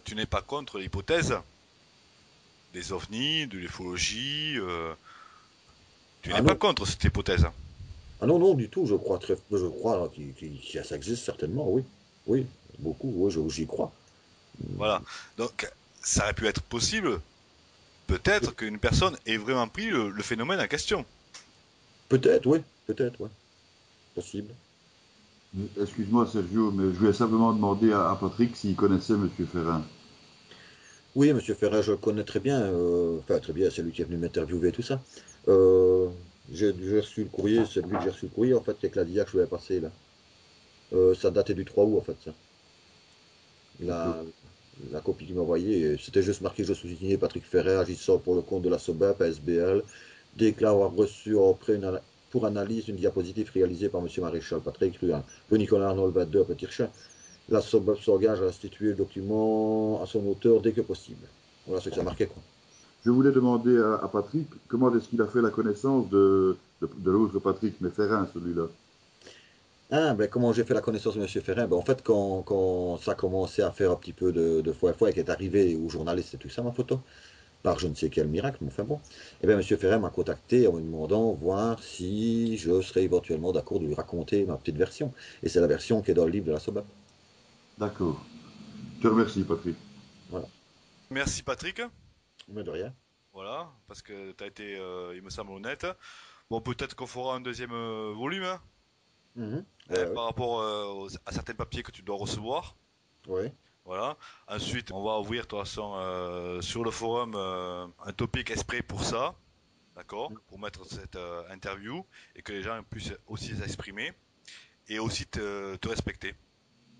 tu n'es pas contre l'hypothèse des ovnis, de l'ufologie, tu Ah n'es pas non, contre cette hypothèse. ah non, non, du tout. Je crois que ça existe certainement, oui, oui, beaucoup, oui, j'y crois. Voilà. Donc, ça aurait pu être possible, peut-être qu'une personne ait vraiment pris le phénomène en question. Peut-être, oui, possible. Excuse-moi Sergio, mais je voulais simplement demander à Patrick s'il connaissait Monsieur Ferrin. Oui, Monsieur Ferrer, je le connais très bien. Enfin, très bien, c'est lui qui est venu m'interviewer et tout ça. Euh, j'ai reçu le courrier, c'est lui que j'ai reçu le courrier, en fait, avec la DIA que je lui ai passé, là. Ça datait du 3 août, en fait, ça. D'accord. La, la copie qu'il m'a envoyée, c'était juste marqué, je suis signé Patrick Ferrer, agissant pour le compte de la SOBAP, ASBL, déclare avoir reçu pour analyse une diapositive réalisée par Monsieur Maréchal Patrick, rue Nicolas Arnold 22 à Petit-Rchin. La SOBAP s'engage à restituer le document à son auteur dès que possible. Voilà ce que ça marquait, quoi. Je voulais demander à Patrick comment est-ce qu'il a fait la connaissance de l'autre Patrick, mais Ferrin, celui-là. Ah, ben, comment j'ai fait la connaissance de Monsieur Ferrin? Ben, en fait, quand ça a commencé à faire un petit peu de fois et qu'est arrivé aux journalistes et tout ça, ma photo, par je ne sais quel miracle, mais enfin bon, et bien Monsieur Ferrin m'a contacté en me demandant voir si je serais éventuellement d'accord de lui raconter ma petite version. Et c'est la version qui est dans le livre de la SOBAP. D'accord. Je te remercie, Patrick. Voilà. Merci Patrick. Mais de rien. Voilà, parce que tu as été, il me semble, honnête. Bon, peut-être qu'on fera un deuxième volume, hein, Mhm. hein, Ouais, ouais. par rapport à certains papiers que tu dois recevoir. Ouais. Voilà. Ensuite, on va ouvrir de toute façon sur le forum un topic exprès pour ça, d'accord, pour mettre cette interview et que les gens puissent aussi s'exprimer et aussi te respecter.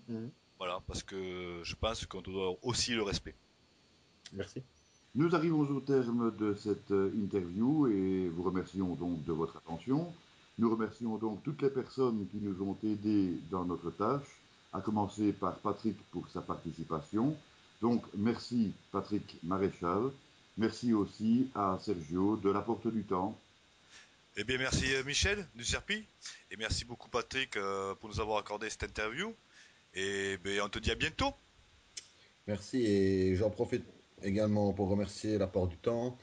Mhm. Voilà, parce que je pense qu'on te doit aussi le respect. Merci. Nous arrivons au terme de cette interview et vous remercions donc de votre attention. Nous remercions donc toutes les personnes qui nous ont aidés dans notre tâche, à commencer par Patrick pour sa participation. Donc merci Patrick Maréchal. Merci aussi à Sergio de la Porte du Temps. Eh bien, merci Michel du Serpi et merci beaucoup Patrick pour nous avoir accordé cette interview. Et ben, on te dit à bientôt. Merci et j'en profite également pour remercier l'apport du temps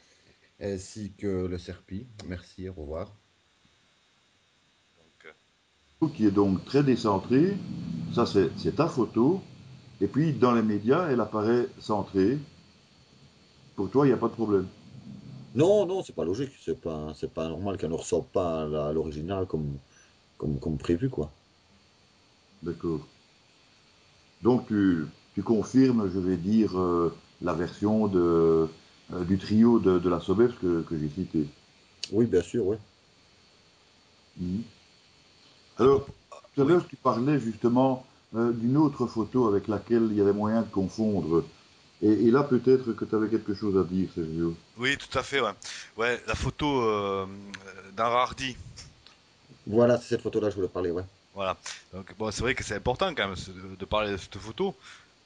ainsi que le Serpi. Merci, au revoir. Donc, Qui est donc très décentrée. Ça, c'est ta photo. Et puis, dans les médias, elle apparaît centrée. Pour toi, il n'y a pas de problème. Non, non, c'est pas logique, c'est pas normal qu'elle ne ressorte pas à l'original comme prévu, quoi. D'accord. Donc, tu confirmes, je vais dire, la version du trio de la Sobers que j'ai cité. Oui, bien sûr, oui. Mhm. à Alors, propos, tout à oui, l'heure, tu parlais justement d'une autre photo avec laquelle il y avait moyen de confondre. Et là, peut-être que tu avais quelque chose à dire, Sergio. oui, tout à fait, ouais. Ouais, la photo d'Hardy. Voilà, c'est cette photo-là que je voulais parler, ouais. Voilà. Donc bon, c'est vrai que c'est important quand même de parler de cette photo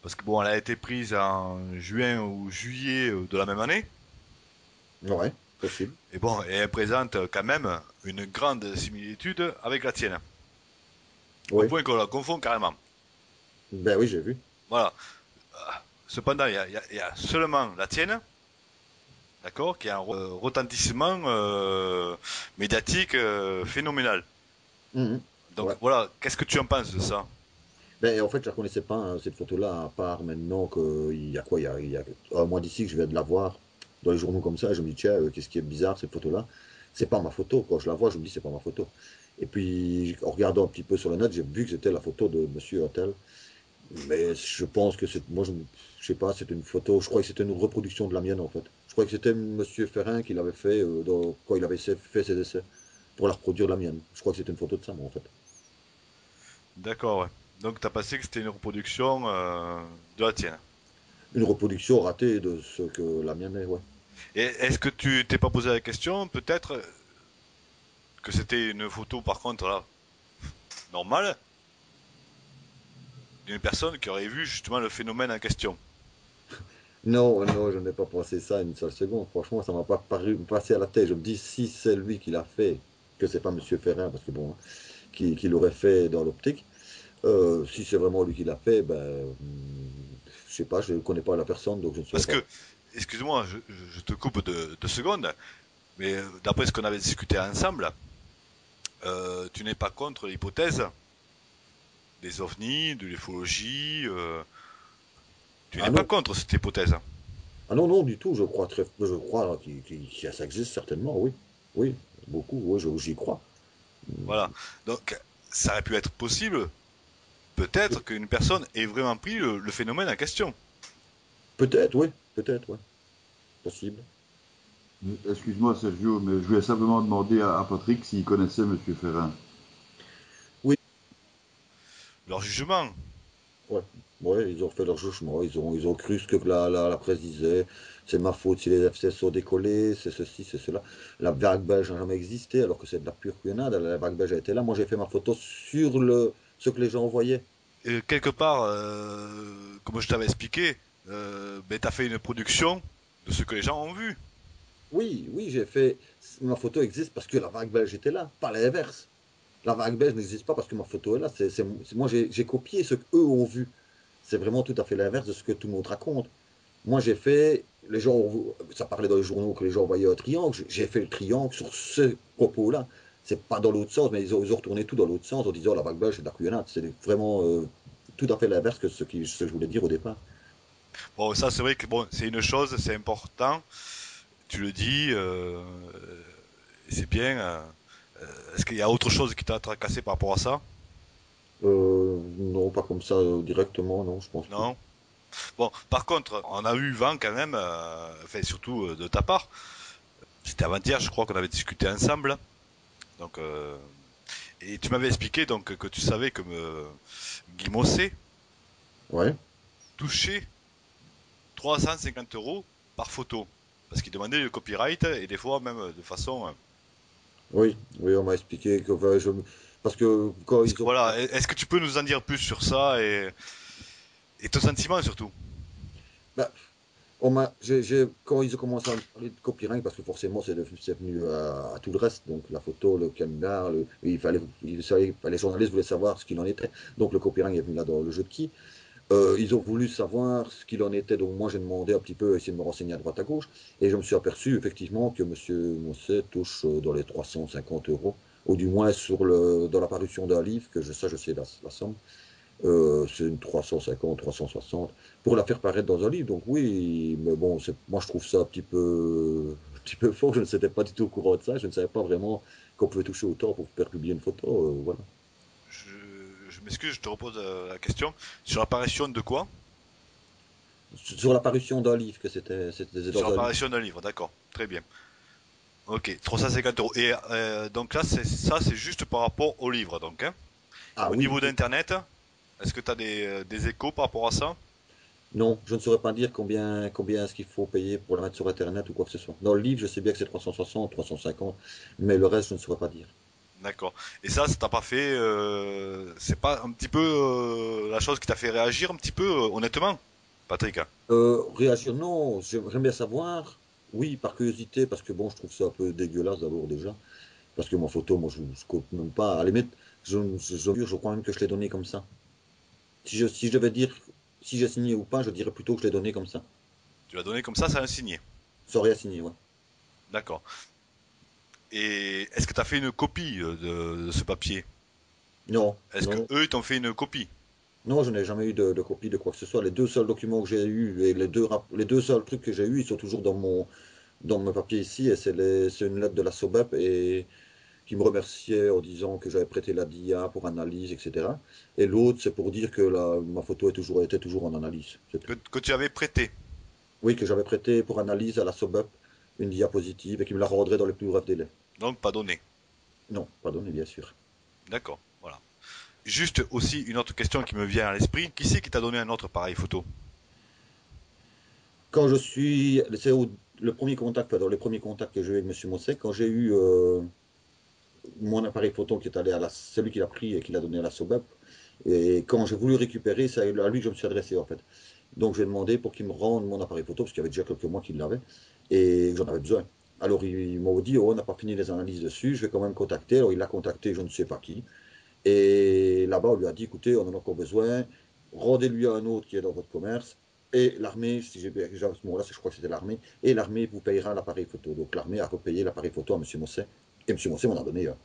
parce que bon, elle a été prise en juin ou juillet de la même année. Ouais, possible. Et bon, et elle présente quand même une grande similitude avec la tienne, au Oui, point qu'on la confond carrément. ben oui, j'ai vu. Voilà. Cependant, il y a seulement la tienne, d'accord, qui a un retentissement médiatique phénoménal. Mhm. Donc Ouais. voilà, qu'est-ce que tu en penses de ça? Ben, en fait, je la connaissais pas, hein, cette photo-là, à part maintenant qu'il y a quoi, il y a un mois d'ici que je viens de la voir dans les journaux comme ça, et je me dis, tiens, qu'est-ce qui est bizarre, cette photo-là? C'est pas ma photo. Quand je la vois, je me dis, c'est pas ma photo. Et puis, en regardant un petit peu sur le net, j'ai vu que c'était la photo de Monsieur Hôtel. Mais je pense que c'est, moi, je sais pas, c'était une photo, je crois que c'était une reproduction de la mienne, en fait. Je crois que c'était Monsieur Ferrin qui l'avait fait quand il avait fait ses essais, pour la reproduire la mienne. Je crois que c'était une photo de ça, moi, en fait. D'accord, ouais. Donc t'as pensé que c'était une reproduction de la tienne. Une reproduction ratée de ce que la mienne est, ouais. Et est-ce que tu t'es pas posé la question, peut-être, que c'était une photo, par contre, là, normale, d'une personne qui aurait vu justement le phénomène en question. Non, non, je n'ai pas pensé ça une seule seconde. Franchement, ça m'a pas paru me passer à la tête. Je me dis, si c'est lui qui l'a fait, que c'est pas Monsieur Ferrin, parce que bon, hein, qui l'aurait fait dans l'optique. Si c'est vraiment lui qui l'a fait, ben, je sais pas, je ne connais pas la personne, donc je ne saurais Parce pas. que, excuse-moi, je te coupe de 2 secondes, mais d'après ce qu'on avait discuté ensemble, tu n'es pas contre l'hypothèse des ovnis, de l'ufologie, tu Ah n'es pas non, contre cette hypothèse. ah non, non, du tout. Je crois que ça existe certainement, oui, oui, beaucoup, oui, j'y crois. Voilà. Donc, ça aurait pu être possible, peut-être qu'une personne ait vraiment pris le phénomène en question. Peut-être, oui, possible. Excuse-moi Sergio, mais je voulais simplement demander à Patrick s'il connaissait Monsieur Ferrin. Oui, Leur jugement. ouais, ouais, ils ont fait leur jugement, ils ont cru ce que la presse disait. C'est ma faute si les F-16 sont décollés, c'est ceci, c'est cela. La vague belge n'a jamais existé, alors que c'est de la pure couillonnade. La vague belge a été là. Moi, j'ai fait ma photo sur ce que les gens voyaient. Et quelque part, comme je t'avais expliqué, ben, tu as fait une production de ce que les gens ont vu. Oui, oui, j'ai fait. Ma photo existe parce que la vague belge était là, pas l'inverse. La vague belge n'existe pas parce que ma photo est là. Moi, j'ai copié ce qu'eux ont vu. C'est vraiment tout à fait l'inverse de ce que tout le monde raconte. Moi, j'ai fait, ça parlait dans les journaux que les gens voyaient un triangle. J'ai fait le triangle sur ce propos-là. C'est pas dans l'autre sens, mais ils ont retourné tout dans l'autre sens en disant la vague belge c'est de la couillonnade. C'est vraiment tout à fait l'inverse que ce que je voulais dire au départ. Bon, ça c'est vrai que bon, c'est une chose, c'est important. Tu le dis, c'est bien. Est-ce qu'il y a autre chose qui t'a tracassé par rapport à ça? Non, pas comme ça directement, non, je pense pas. Non. Bon, par contre, on a eu vent quand même, enfin surtout de ta part. C'était avant-hier, je crois qu'on avait discuté ensemble. Donc, et tu m'avais expliqué donc que tu savais que Guy Mossé Ouais, touchait 350 € par photo. Parce qu'il demandait le copyright et des fois même de façon. oui, oui, on m'a expliqué que parce que quand ils ont Voilà, est-ce que tu peux nous en dire plus sur ça et ton sentiment surtout? bah, quand ils ont commencé à me parler de copyright, parce que forcément c'est venu à tout le reste, donc la photo, le canular, les journalistes voulaient savoir ce qu'il en était. Donc le copyright est venu là dans le jeu de qui. Ils ont voulu savoir ce qu'il en était, donc moi j'ai demandé un petit peu, essayer de me renseigner à droite à gauche, et je me suis aperçu effectivement que M. Mosset touche dans les 350 euros, ou du moins dans la parution d'un livre, je sais la somme. C'est une 350, 360 pour la faire paraître dans un livre. Donc oui, mais bon, moi je trouve ça un petit peu fort. Je ne savais pas du tout au courant de ça. Je ne savais pas vraiment qu'on pouvait toucher autant pour faire publier une photo. Voilà. Je m'excuse, je te repose la question. Sur l'apparition de quoi? Sur la parution d'un livre, c'était Sur dans un livre. l'apparition d'un livre, d'accord. Très bien. Ok, 350 €. Et donc là, ça, c'est juste par rapport au livre, donc. Hein. Ah Au oui, niveau d'Internet, est-ce que tu as des échos par rapport à ça? non, je ne saurais pas dire combien est-ce qu'il faut payer pour la mettre sur Internet ou quoi que ce soit. Dans le livre, je sais bien que c'est 360, 350, mais le reste, je ne saurais pas dire. D'accord. Et ça t'a pas fait... c'est pas un petit peu la chose qui t'a fait réagir un petit peu, honnêtement, Patrick? Réagir, non, j'aimerais bien savoir. Oui, par curiosité, parce que bon, je trouve ça un peu dégueulasse d'abord déjà. Parce que ma photo, moi, je ne compte même pas. À la limite, je crois même que je l'ai donnée comme ça. Si je devais dire si j'ai signé ou pas, je dirais plutôt que je l'ai donnée comme ça. Tu l'as donné comme ça a un signé. Ça aurait à signer, ouais. D'accord. Et est-ce que tu as fait une copie de ce papier? Non, Est-ce que non, eux ils t'ont fait une copie? non, je n'ai jamais eu de copie de quoi que ce soit. Les deux seuls documents que j'ai eus et les deux seuls trucs que j'ai eus, ils sont toujours dans mon papier ici. Et c'est une lettre de la SOBEP et qui me remerciait en disant que j'avais prêté la DIA pour analyse, etc. Et l'autre, c'est pour dire que ma photo était toujours en analyse. C'est tout. Que tu avais prêté? Oui, que j'avais prêté pour analyse à la SOBEP une diapositive et qui me la rendrait dans les plus brefs délais. Donc pas donné. Non, pardon, mais bien sûr. D'accord, voilà. Juste aussi une autre question qui me vient à l'esprit. Qui c'est qui t'a donné un autre pareil photo? Quand je suis, c'est le premier contact, enfin, dans les premiers contacts que j'ai eu avec M. Mosset, quand j'ai eu mon appareil photo qui est allé c'est lui qui l'a pris et qui l'a donné à la SOBEP. Et quand j'ai voulu récupérer, c'est à lui que je me suis adressé en fait. Donc j'ai demandé pour qu'il me rende mon appareil photo, parce qu'il y avait déjà quelques mois qu'il l'avait, et j'en avais besoin. Alors ils m'ont dit, oh, on n'a pas fini les analyses dessus, je vais quand même contacter. Alors il a contacté je ne sais pas qui. Et là-bas, on lui a dit, écoutez, on en a encore besoin, rendez-lui un autre qui est dans votre commerce. Et l'armée, si j'ai bien, à ce moment-là, je crois que c'était l'armée, et l'armée vous payera l'appareil photo. Donc l'armée a repayé l'appareil photo à M. Mosset, et M. Mosset m'en a donné un.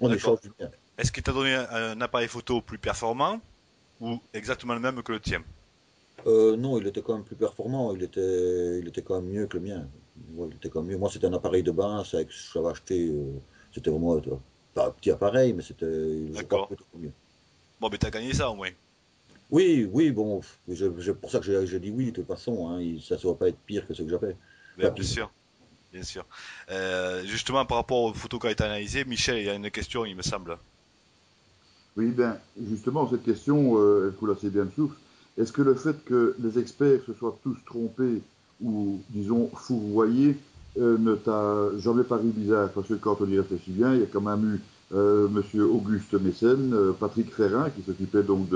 En D'accord. échange du mien. Est-ce qu'il t'a donné un appareil photo plus performant ou exactement le même que le tien? Non, il était quand même plus performant, il était quand même mieux que le mien. Ouais, il était quand même mieux. Moi, c'était un appareil de bain, c'est que j'avais acheté, c'était vraiment pas un petit appareil, mais c'était, je crois, D'accord. peut-être mieux. Bon, mais t'as gagné ça au moins. Oui, oui, bon, pour ça que j'ai dit oui, de toute façon, hein, ça ne va pas être pire que ce que j'avais. Ben, Enfin, bien pire. sûr, bien sûr. Justement, par rapport aux photos qui ont été analysées, Michel, il y a une question, il me semble. Oui, bien, justement, cette question, elle coule assez bien de source. Est-ce que le fait que les experts se soient tous trompés ou, disons, fourvoyés, ne t'a jamais paru bizarre? Parce que quand on y réfléchit bien, il y a quand même eu Monsieur Auguste Mécène, Patrick Ferrin, qui s'occupait donc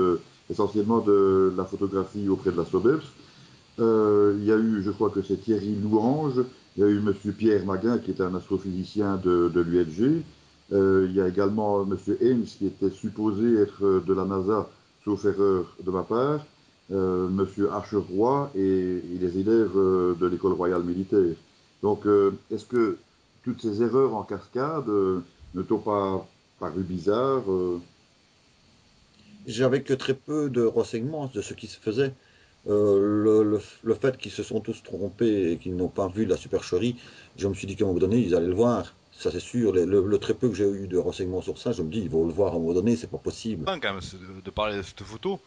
essentiellement de la photographie auprès de la SOBEPS. Il y a eu, je crois que c'est Thierry Louange, il y a eu Monsieur Pierre Maguin, qui était un astrophysicien de l'ULG. Il y a également Monsieur Haynes, qui était supposé être de la NASA, sauf erreur de ma part. Monsieur Archeroy et les élèves de l'école royale militaire. Donc, est-ce que toutes ces erreurs en cascade ne t'ont pas paru bizarres J'avais que très peu de renseignements de ce qui se faisait. Le fait qu'ils se sont tous trompés et qu'ils n'ont pas vu la supercherie, je me suis dit qu'à un moment donné, ils allaient le voir. Ça, c'est sûr. Le très peu que j'ai eu de renseignements sur ça, je me dis, ils vont le voir à un moment donné, c'est pas possible. Quand même de parler de cette photo,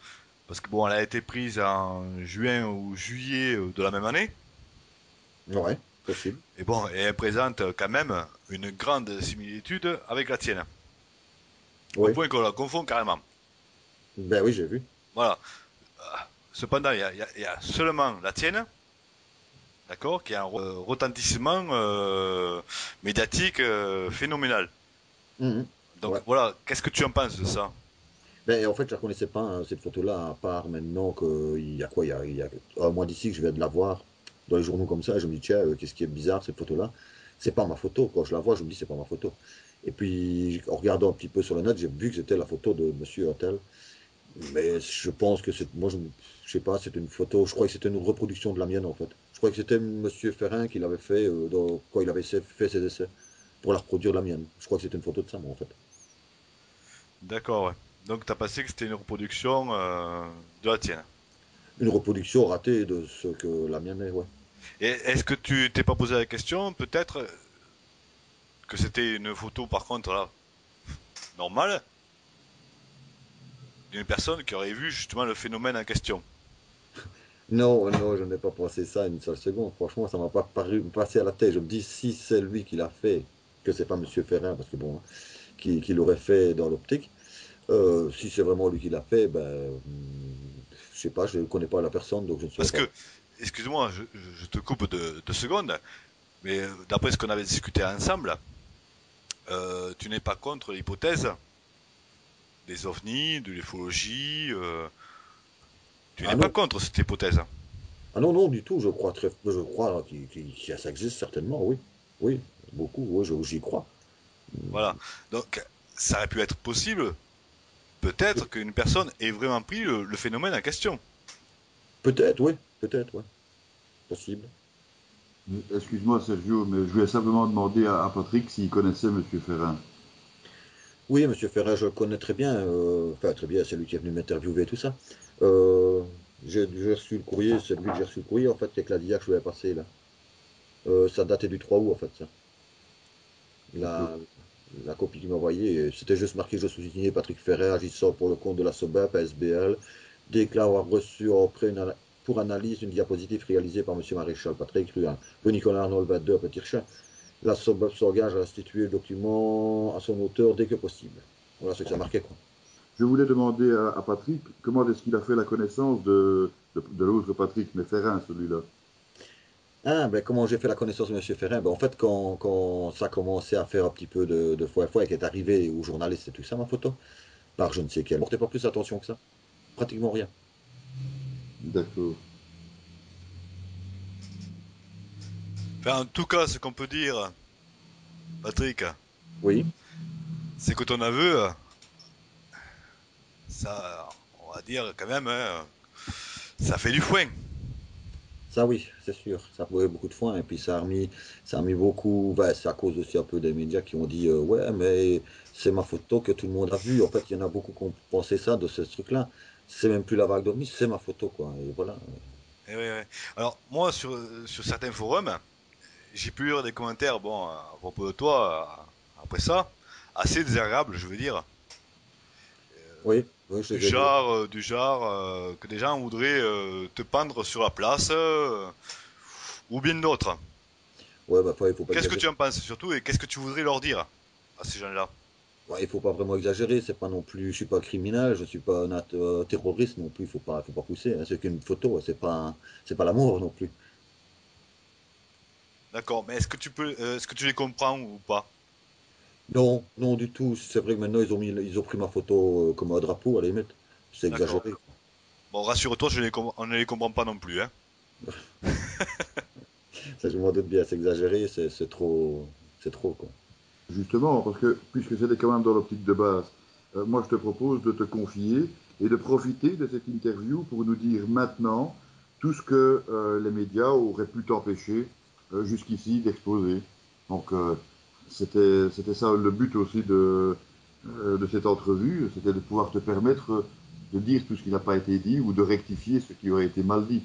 parce que bon, elle a été prise en juin ou juillet de la même année, Ouais, possible. et bon, et elle présente quand même une grande similitude avec la tienne, au Oui. point qu'on la confond carrément. Ben oui, j'ai vu. Voilà. Cependant, il y a seulement la tienne, d'accord, qui a un retentissement médiatique phénoménal. Mhm. Donc Ouais. voilà, qu'est-ce que tu en penses de ça? Ben, en fait, je ne la connaissais pas, hein, cette photo-là, à part maintenant qu'il y a quoi, il y a un mois d'ici que je viens de la voir dans les journaux comme ça, et je me dis, tiens, qu'est-ce qui est bizarre, cette photo-là? C'est pas ma photo. Quand je la vois, je me dis, c'est pas ma photo. Et puis, en regardant un petit peu sur le net, j'ai vu que c'était la photo de Monsieur Hôtel. Mais je pense que c'est, moi, je sais pas, c'est une photo, je crois que c'était une reproduction de la mienne, en fait. Je crois que c'était Monsieur Ferrin qui l'avait fait quand il avait fait ses essais, pour la reproduire la mienne. Je crois que c'était une photo de ça, moi, en fait. D'accord, ouais. Donc t'as pensé que c'était une reproduction de la tienne. Une reproduction ratée de ce que la mienne est, ouais. Et est-ce que tu t'es pas posé la question, peut-être, que c'était une photo par contre là, normale, d'une personne qui aurait vu justement le phénomène en question? Non, non, je n'ai pas pensé ça une seule seconde. Franchement, ça m'a pas paru me passer à la tête. Je me dis, si c'est lui qui l'a fait, que c'est pas Monsieur Ferrin, parce que bon, hein, qui l'aurait fait dans l'optique, si c'est vraiment lui qui l'a fait, ben, je sais pas, je ne connais pas la personne, donc je ne saurais Parce pas. que, excuse-moi, je te coupe de 2 secondes, mais d'après ce qu'on avait discuté ensemble, tu n'es pas contre l'hypothèse des ovnis, de l'ufologie, tu Ah n'es pas non, contre cette hypothèse. ah non, non, du tout. Je crois que ça existe certainement, oui, oui, beaucoup, oui, j'y crois. Voilà. Donc, ça aurait pu être possible, peut-être qu'une personne ait vraiment pris le phénomène en question. Peut-être, ouais, possible. Excuse-moi, Sergio, mais je voulais simplement demander à Patrick s'il connaissait Monsieur Ferrin. Oui, Monsieur Ferrer, je le connais très bien. Enfin, très bien, c'est lui qui est venu m'interviewer et tout ça. Euh, j'ai reçu le courrier, c'est lui que j'ai reçu le courrier, en fait, avec la DIA que je lui ai passé, là. Ça datait du 3 août, en fait, ça. D'accord. La, la copie qu'il m'a envoyée, c'était juste marqué, je suis signé Patrick Ferrer, agissant pour le compte de la SOBAP, ASBL, déclare avoir reçu pour analyse une diapositive réalisée par Monsieur Maréchal Patrick, rue Nicolas Arnold 22, Petit Chat. La SOBAP s'engage à restituer le document à son auteur dès que possible. Voilà ce que ça marquait, quoi. Je voulais demander à Patrick comment est-ce qu'il a fait la connaissance de l'autre Patrick, mais Ferrin, celui-là. Ah, ben, comment j'ai fait la connaissance de Monsieur Ferrin? Ben, en fait, quand ça a commencé à faire un petit peu de fois à fois et qu'elle est arrivé aux journalistes et tout ça, ma photo, par je ne sais quelle, portait pas plus attention que ça. Pratiquement rien. D'accord. Enfin, en tout cas, ce qu'on peut dire, Patrick, Oui, c'est que ton aveu, ça, on va dire quand même, hein, ça fait du foin. ça oui, c'est sûr. Ça a prouvé beaucoup de fois et puis ça a mis beaucoup. Ben, c'est à cause aussi un peu des médias qui ont dit ouais, mais c'est ma photo que tout le monde a vue. En fait, il y en a beaucoup qui ont pensé ça de ce truc-là. C'est même plus la vague d'OVNI, c'est ma photo, quoi. Et voilà. Eh ouais, ouais. Alors, moi, sur certains forums, j'ai pu lire des commentaires, bon, à propos de toi, après ça, assez désagréables, je veux dire. Oui, oui, je Du les ai vus. genre, que des gens voudraient te pendre sur la place, ou bien d'autres. Ouais, bah, il faut pas Qu'est-ce que exagérer. tu en penses surtout, et qu'est-ce que tu voudrais leur dire à ces gens-là? Ouais, il faut pas vraiment exagérer, c'est pas non plus, je suis pas criminel, je suis pas terroriste non plus, faut pas pousser, hein. C'est qu'une photo, c'est pas l'amour non plus. D'accord, mais est-ce que tu les comprends ou pas? Non, non du tout. C'est vrai que maintenant ils ont pris ma photo comme un drapeau à la limite. C'est D'accord. exagéré. Bon, rassure-toi, on ne les comprend pas non plus, hein. Ça, je m'en doute bien, c'est exagéré, c'est trop quoi. Justement, parce que puisque c'était quand même dans l'optique de base, moi je te propose de te confier et de profiter de cette interview pour nous dire maintenant tout ce que les médias auraient pu t'empêcher jusqu'ici d'exposer. Donc c'était ça le but aussi de cette entrevue, c'était de pouvoir te permettre de dire tout ce qui n'a pas été dit ou de rectifier ce qui aurait été mal dit.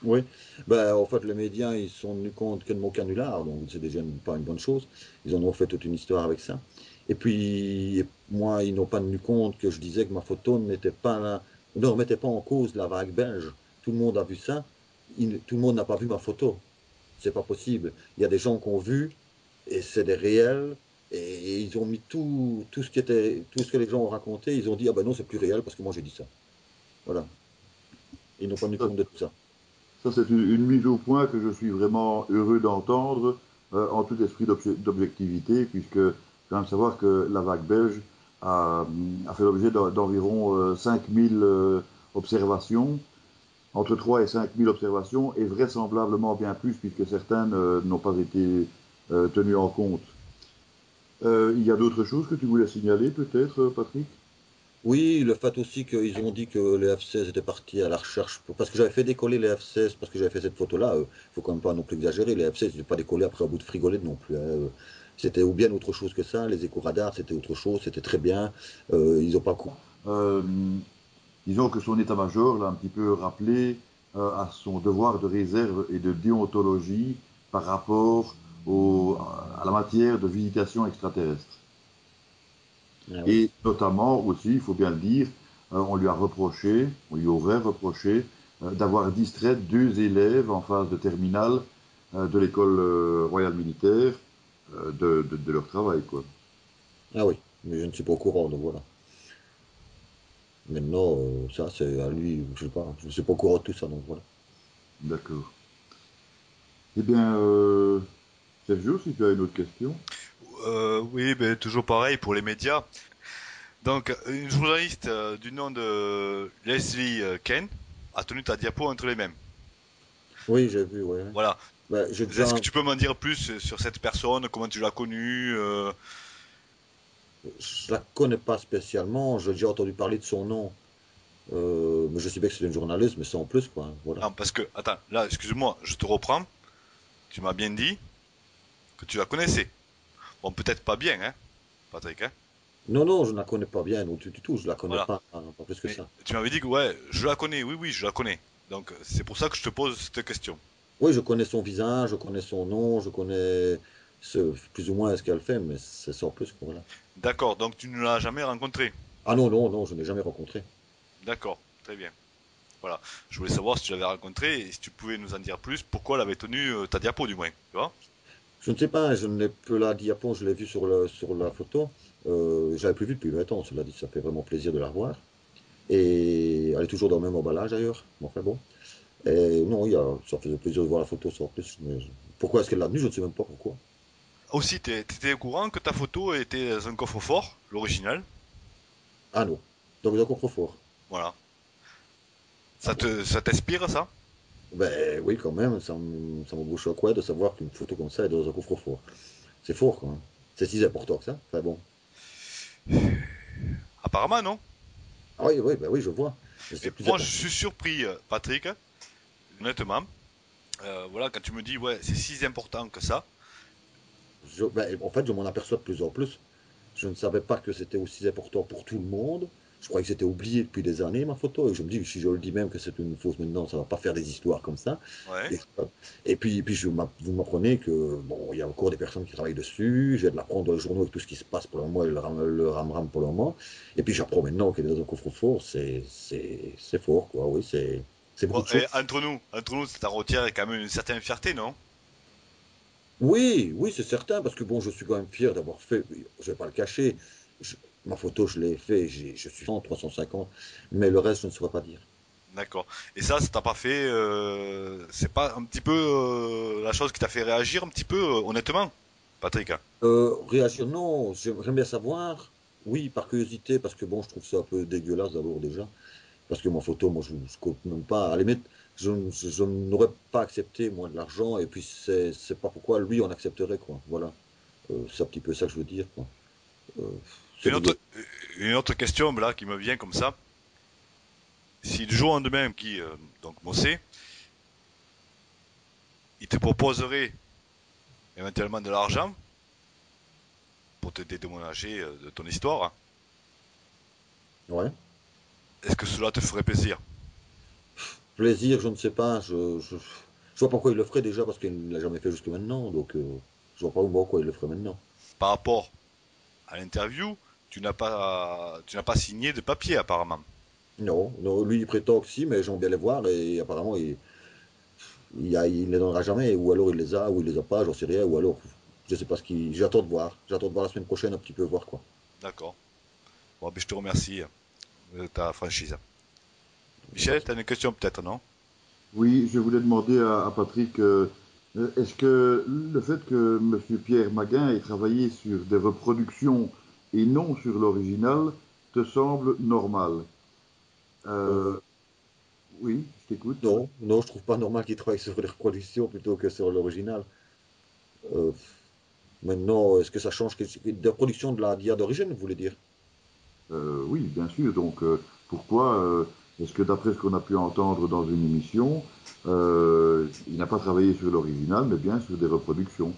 Oui, ben, en fait, les médias, ils se sont rendus compte que de mon canular, donc c'est déjà pas une bonne chose. Ils en ont fait toute une histoire avec ça. Et puis, moi, ils n'ont pas tenu compte que je disais que ma photo n'était pas là, ne remettait pas en cause la vague belge. Tout le monde a vu ça. Tout le monde n'a pas vu ma photo. C'est pas possible. Il y a des gens qui ont vu, et c'est des réels, et ils ont mis tout ce que les gens ont raconté, ils ont dit, ah ben non, c'est plus réel parce que moi j'ai dit ça. Voilà. Ils n'ont pas tenu Ça, compte de tout ça. Ça, c'est une mise au point que je suis vraiment heureux d'entendre en tout esprit d'objectivité, puisque quand même savoir que la vague belge a fait l'objet d'environ 5000 observations, entre 3 et 5000 observations, et vraisemblablement bien plus, puisque certaines n'ont pas été tenues en compte. Il y a d'autres choses que tu voulais signaler, peut-être, Patrick? Oui, le fait aussi qu'ils ont dit que les F-16 étaient partis à la recherche, parce que j'avais fait décoller les F-16, parce que j'avais fait cette photo-là, faut quand même pas non plus exagérer, les F-16 n'étaient pas décollés après un bout de frigolette non plus, hein. C'était ou bien autre chose que ça, les éco-radars c'était autre chose, c'était très bien, ils ont pas coupé. Euh, Disons que son état-major l'a un petit peu rappelé à son devoir de réserve et de déontologie par rapport à la matière de visitation extraterrestre. Ah oui. Et notamment aussi, il faut bien le dire, on lui aurait reproché d'avoir distrait deux élèves en phase de terminale de l'école royale militaire de leur travail, quoi. Ah oui, mais je ne suis pas au courant, donc voilà. Maintenant, ça c'est à lui, je sais pas, je ne suis pas au courant de tout ça, donc voilà. D'accord. Eh bien, Sergio, si tu as une autre question. Oui, ben, toujours pareil pour les médias. Donc, une journaliste du nom de Leslie Ken a tenu ta diapo entre les mêmes. Oui, j'ai vu, ouais. Voilà. Bah, j'ai Est-ce déjà, que tu peux m'en dire plus sur cette personne, comment tu l'as connue je la connais pas spécialement, j'ai déjà entendu parler de son nom. Mais je sais bien que c'est une journaliste, mais c'est en plus, quoi, hein, voilà. Non, parce que, attends, là, excuse-moi, je te reprends. Tu m'as bien dit que tu la connaissais. Bon, peut-être pas bien, hein, Patrick, hein. Non, non, je ne la connais pas bien, non, du tout, je la connais Voilà. pas, hein, pas plus que Mais ça. tu m'avais dit que, ouais, je la connais. Oui, oui, je la connais. Donc, c'est pour ça que je te pose cette question. Oui, je connais son visage, je connais son nom, je connais plus ou moins ce qu'elle fait, mais c'est sans plus, quoi, voilà. D'accord, donc tu ne l'as jamais rencontrée. Ah non, non, non, je n'ai jamais rencontré. D'accord, très bien. Voilà. Je voulais savoir si tu l'avais rencontrée et si tu pouvais nous en dire plus, pourquoi elle avait tenu ta diapo, du moins. Tu vois? Je ne sais pas, je ne l'ai plus la diapo, je l'ai vue sur la photo. Je l'avais plus vue depuis longtemps, cela dit, ça fait vraiment plaisir de la revoir. Et elle est toujours dans le même emballage d'ailleurs. Bon, enfin bon. Et non, ça faisait plaisir de voir la photo ça en plus. Mais pourquoi est-ce qu'elle l'a tenue? Je ne sais même pas pourquoi. Aussi, t'étais au courant que ta photo était dans un coffre-fort, l'original. Ah non. Donc, d'accord, trop fort. Voilà. Ah bon. Ça t'inspire, ça? Ben oui, quand même, ça me bouche à quoi de savoir qu'une photo comme ça est dans un coffre-fort. C'est fort, quoi. C'est si important que ça. Enfin bon. Apparemment, non. Ah oui, oui, ben oui, je vois. Mais Mais c'est plus moi, je important. suis surpris, Patrick, honnêtement. Voilà, quand tu me dis, ouais, c'est si important que ça. Ben, en fait, je m'en aperçois de plus en plus. Je ne savais pas que c'était aussi important pour tout le monde. Je croyais que c'était oublié depuis des années, ma photo. Et je me dis, si je le dis même que c'est une fausse maintenant, ça va pas faire des histoires comme ça. Ouais. Et puis vous m'apprenez que, bon, il y a encore des personnes qui travaillent dessus. J'ai de l'apprendre dans les journaux avec tout ce qui se passe pour le moment et le ram-ram pour le moment. Et puis j'apprends maintenant qu'elle est dans un coffre-fort. C'est fort, quoi. Oui, c'est beaucoup Bon, de et choses. entre nous, ça retient quand même une certaine fierté, non? Oui, oui, c'est certain, parce que bon, je suis quand même fier d'avoir fait, je vais pas le cacher, je- ma photo, je l'ai fait, je suis 100, 350, mais le reste, je ne saurais pas dire. D'accord. Et ça t'a pas fait, c'est pas un petit peu la chose qui t'a fait réagir un petit peu, honnêtement, Patrick? Réagir, non, j'aimerais bien savoir, oui, par curiosité, parce que bon, je trouve ça un peu dégueulasse d'abord déjà, parce que ma photo, moi, je compte même pas, à la limite, je n'aurais pas accepté, moi, de l'argent, et puis c'est pas pourquoi lui, on accepterait, quoi, voilà. C'est un petit peu ça que je veux dire, quoi. Euh, c'est Une autre, dégueulasse. une autre question là qui me vient comme ça. Si du jour au lendemain, donc Mossé, il te proposerait éventuellement de l'argent pour te dédommager de ton histoire, Ouais. est-ce que cela te ferait plaisir? Plaisir, je ne sais pas. Je vois pas pourquoi il le ferait déjà parce qu'il ne l'a jamais fait jusque maintenant. Donc, je vois pas pourquoi il le ferait maintenant. Par rapport à l'interview, tu n'as pas signé de papier apparemment. Non, non, lui il prétend que si, mais j'aimerais bien les voir et apparemment il les donnera jamais. Ou alors il les a, ou il les a pas, j'en sais rien. Ou alors, je sais pas ce qu'il. J'attends de voir. J'attends de voir la semaine prochaine un petit peu voir quoi. D'accord. Bon, ben, je te remercie de ta franchise. Y a pas Michel, de- tu as une question peut-être, non? Oui, je voulais demander à Patrick, est-ce que le fait que M. Pierre Maguin ait travaillé sur des reproductions et non sur l'original te semble normal? Euh, Euh, oui, je t'écoute. non, non, je trouve pas normal qu'il travaille sur les reproductions plutôt que sur l'original. Euh, Maintenant, est-ce que ça change de la production de la d'IA d'origine, vous voulez dire? Oui, bien sûr. Donc, pourquoi est-ce que d'après ce qu'on a pu entendre dans une émission, il n'a pas travaillé sur l'original, mais bien sur des reproductions?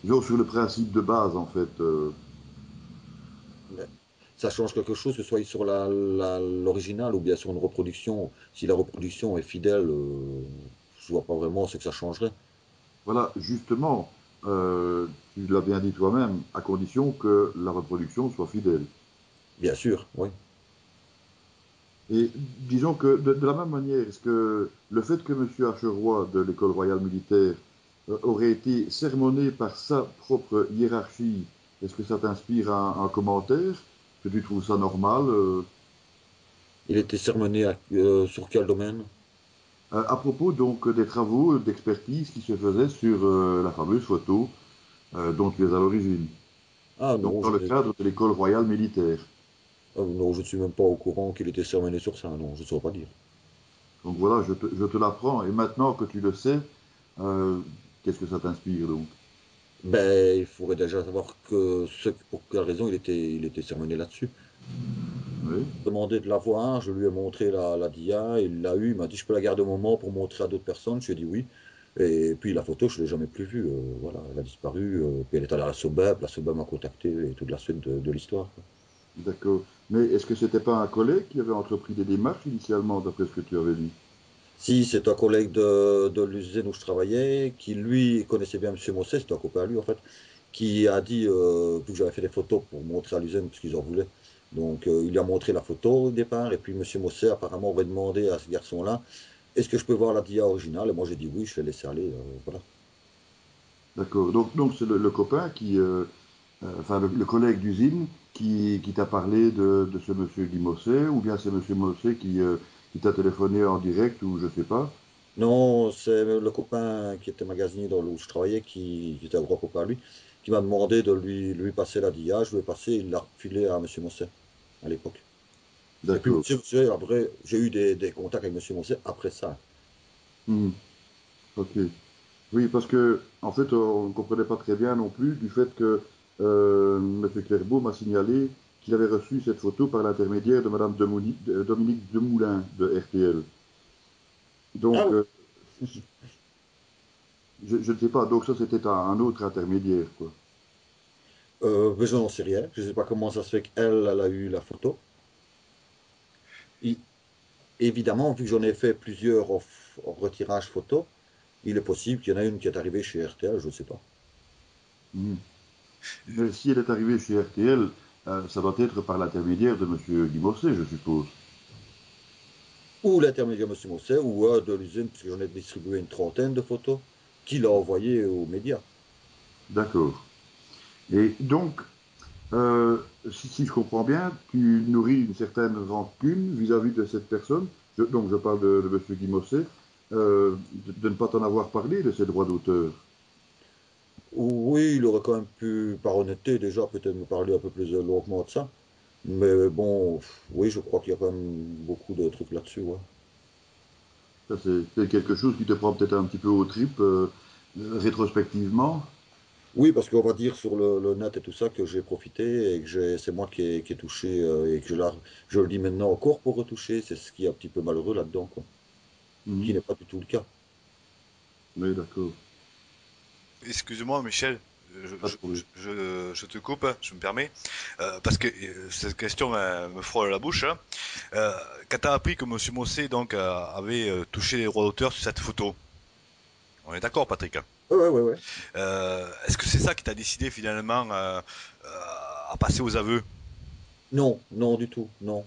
Disons, sur le principe de base, en fait. Mais ça change quelque chose que ce soit sur l'original ou bien sur une reproduction. Si la reproduction est fidèle, je vois pas vraiment ce que ça changerait. Voilà, justement, tu l'as bien dit toi-même, à condition que la reproduction soit fidèle. Bien sûr, oui. Et disons que de la même manière, est-ce que le fait que M. Acheroy de l'École royale militaire aurait été sermonné par sa propre hiérarchie, est-ce que ça t'inspire un commentaire? Que tu trouves ça normal? Il était sermonné sur quel domaine? À propos donc des travaux d'expertise qui se faisaient sur la fameuse photo dont tu es à l'origine, Ah donc non, dans le cadre de l'École royale militaire. non, je ne suis même pas au courant qu'il était sermonné sur ça. Non, je ne saurais pas dire. Donc voilà, je te l'apprends. Et maintenant que tu le sais, euh, qu'est-ce que ça t'inspire donc? Ben, il faudrait déjà savoir pour quelle raison il était sermonné là-dessus. Oui, Demandé de la voir, je lui ai montré la DIA, il l'a eu, il m'a dit je peux la garder au moment pour montrer à d'autres personnes, je lui ai dit oui. Et puis la photo, je ne l'ai jamais plus vue, voilà, elle a disparu, puis elle est allée à la SOBEB m'a contacté et toute la suite de l'histoire, quoi. d'accord. Mais est-ce que c'était pas un collègue qui avait entrepris des démarches initialement, d'après ce que tu avais dit? Si c'est un collègue de l'usine où je travaillais, qui lui connaissait bien M. Mosset, c'était un copain à lui en fait, qui a dit, vu que j'avais fait des photos pour montrer à l'usine parce qu'ils en voulaient, donc il lui a montré la photo au départ, et puis M. Mosset apparemment aurait demandé à ce garçon-là, est-ce que je peux voir la DIA originale? Et moi j'ai dit oui, je l'ai laissé aller, voilà. D'accord. Donc c'est le copain qui, enfin le collègue d'usine qui t'a parlé de ce monsieur Guy Mosset, ou bien c'est monsieur Mosset qui t'a téléphoné en direct, ou je sais pas. Non, c'est le copain qui était magasinier dans où je travaillais, qui était un gros copain à lui, qui m'a demandé de lui passer la DIA. Je lui ai passé, il l'a refilé à Monsieur Mosset à l'époque. Et puis D'accord. Monsieur Mosset, après, j'ai eu des contacts avec Monsieur Mosset après ça. Mhm. Ok. Oui, parce que en fait, on ne comprenait pas très bien non plus du fait que M. Clairbeau m'a signalé qu'il avait reçu cette photo par l'intermédiaire de Madame Dominique Demoulin de RTL. Ah Donc, oui. je ne sais pas. Donc ça, c'était un autre intermédiaire, quoi. Mais je n'en sais rien. Je ne sais pas comment ça se fait qu'elle, elle a eu la photo. Il- Évidemment, vu que j'en ai fait plusieurs en retirage photo, il est possible qu'il y en a une qui est arrivée chez RTL, je ne sais pas. Mhm. Mais si elle est arrivée chez RTL, ça doit être par l'intermédiaire de M. Guy Mosset, je suppose. Ou l'intermédiaire Monsieur Mosset, ou de l'usine, parce que j'en ai distribué une trentaine de photos, qu'il a envoyées aux médias. D'accord. Et donc, si je comprends bien, tu nourris une certaine rancune vis-à-vis de cette personne. Donc, je parle de M. Guy Mosset, de ne pas t'en avoir parlé de ses droits d'auteur. Oui, il aurait quand même pu, par honnêteté, déjà peut-être me parler un peu plus longuement de ça. Mais bon, oui, je crois qu'il y a quand même beaucoup de trucs là-dessus, ouais. Ça, c'est quelque chose qui te prend peut-être un petit peu aux tripes, rétrospectivement. Oui, parce qu'on va dire sur le net et tout ça que j'ai profité et que c'est moi qui ai touché et que je le dis maintenant encore pour retoucher. C'est ce qui est un petit peu malheureux là-dedans, quoi. Qui Mhm. n'est pas du tout le cas. Oui, d'accord. Excuse-moi, Michel, Pas de problème. je te coupe, je me permets, parce que cette question me frôle la bouche, hein. Euh, Quand t'as appris que Monsieur Mossé donc avait touché les droits d'auteur sur cette photo, on est d'accord, Patrick, hein. Ouais, ouais, ouais, ouais. Est-ce que c'est ça qui t'a décidé finalement à passer aux aveux? Non, non, du tout, non.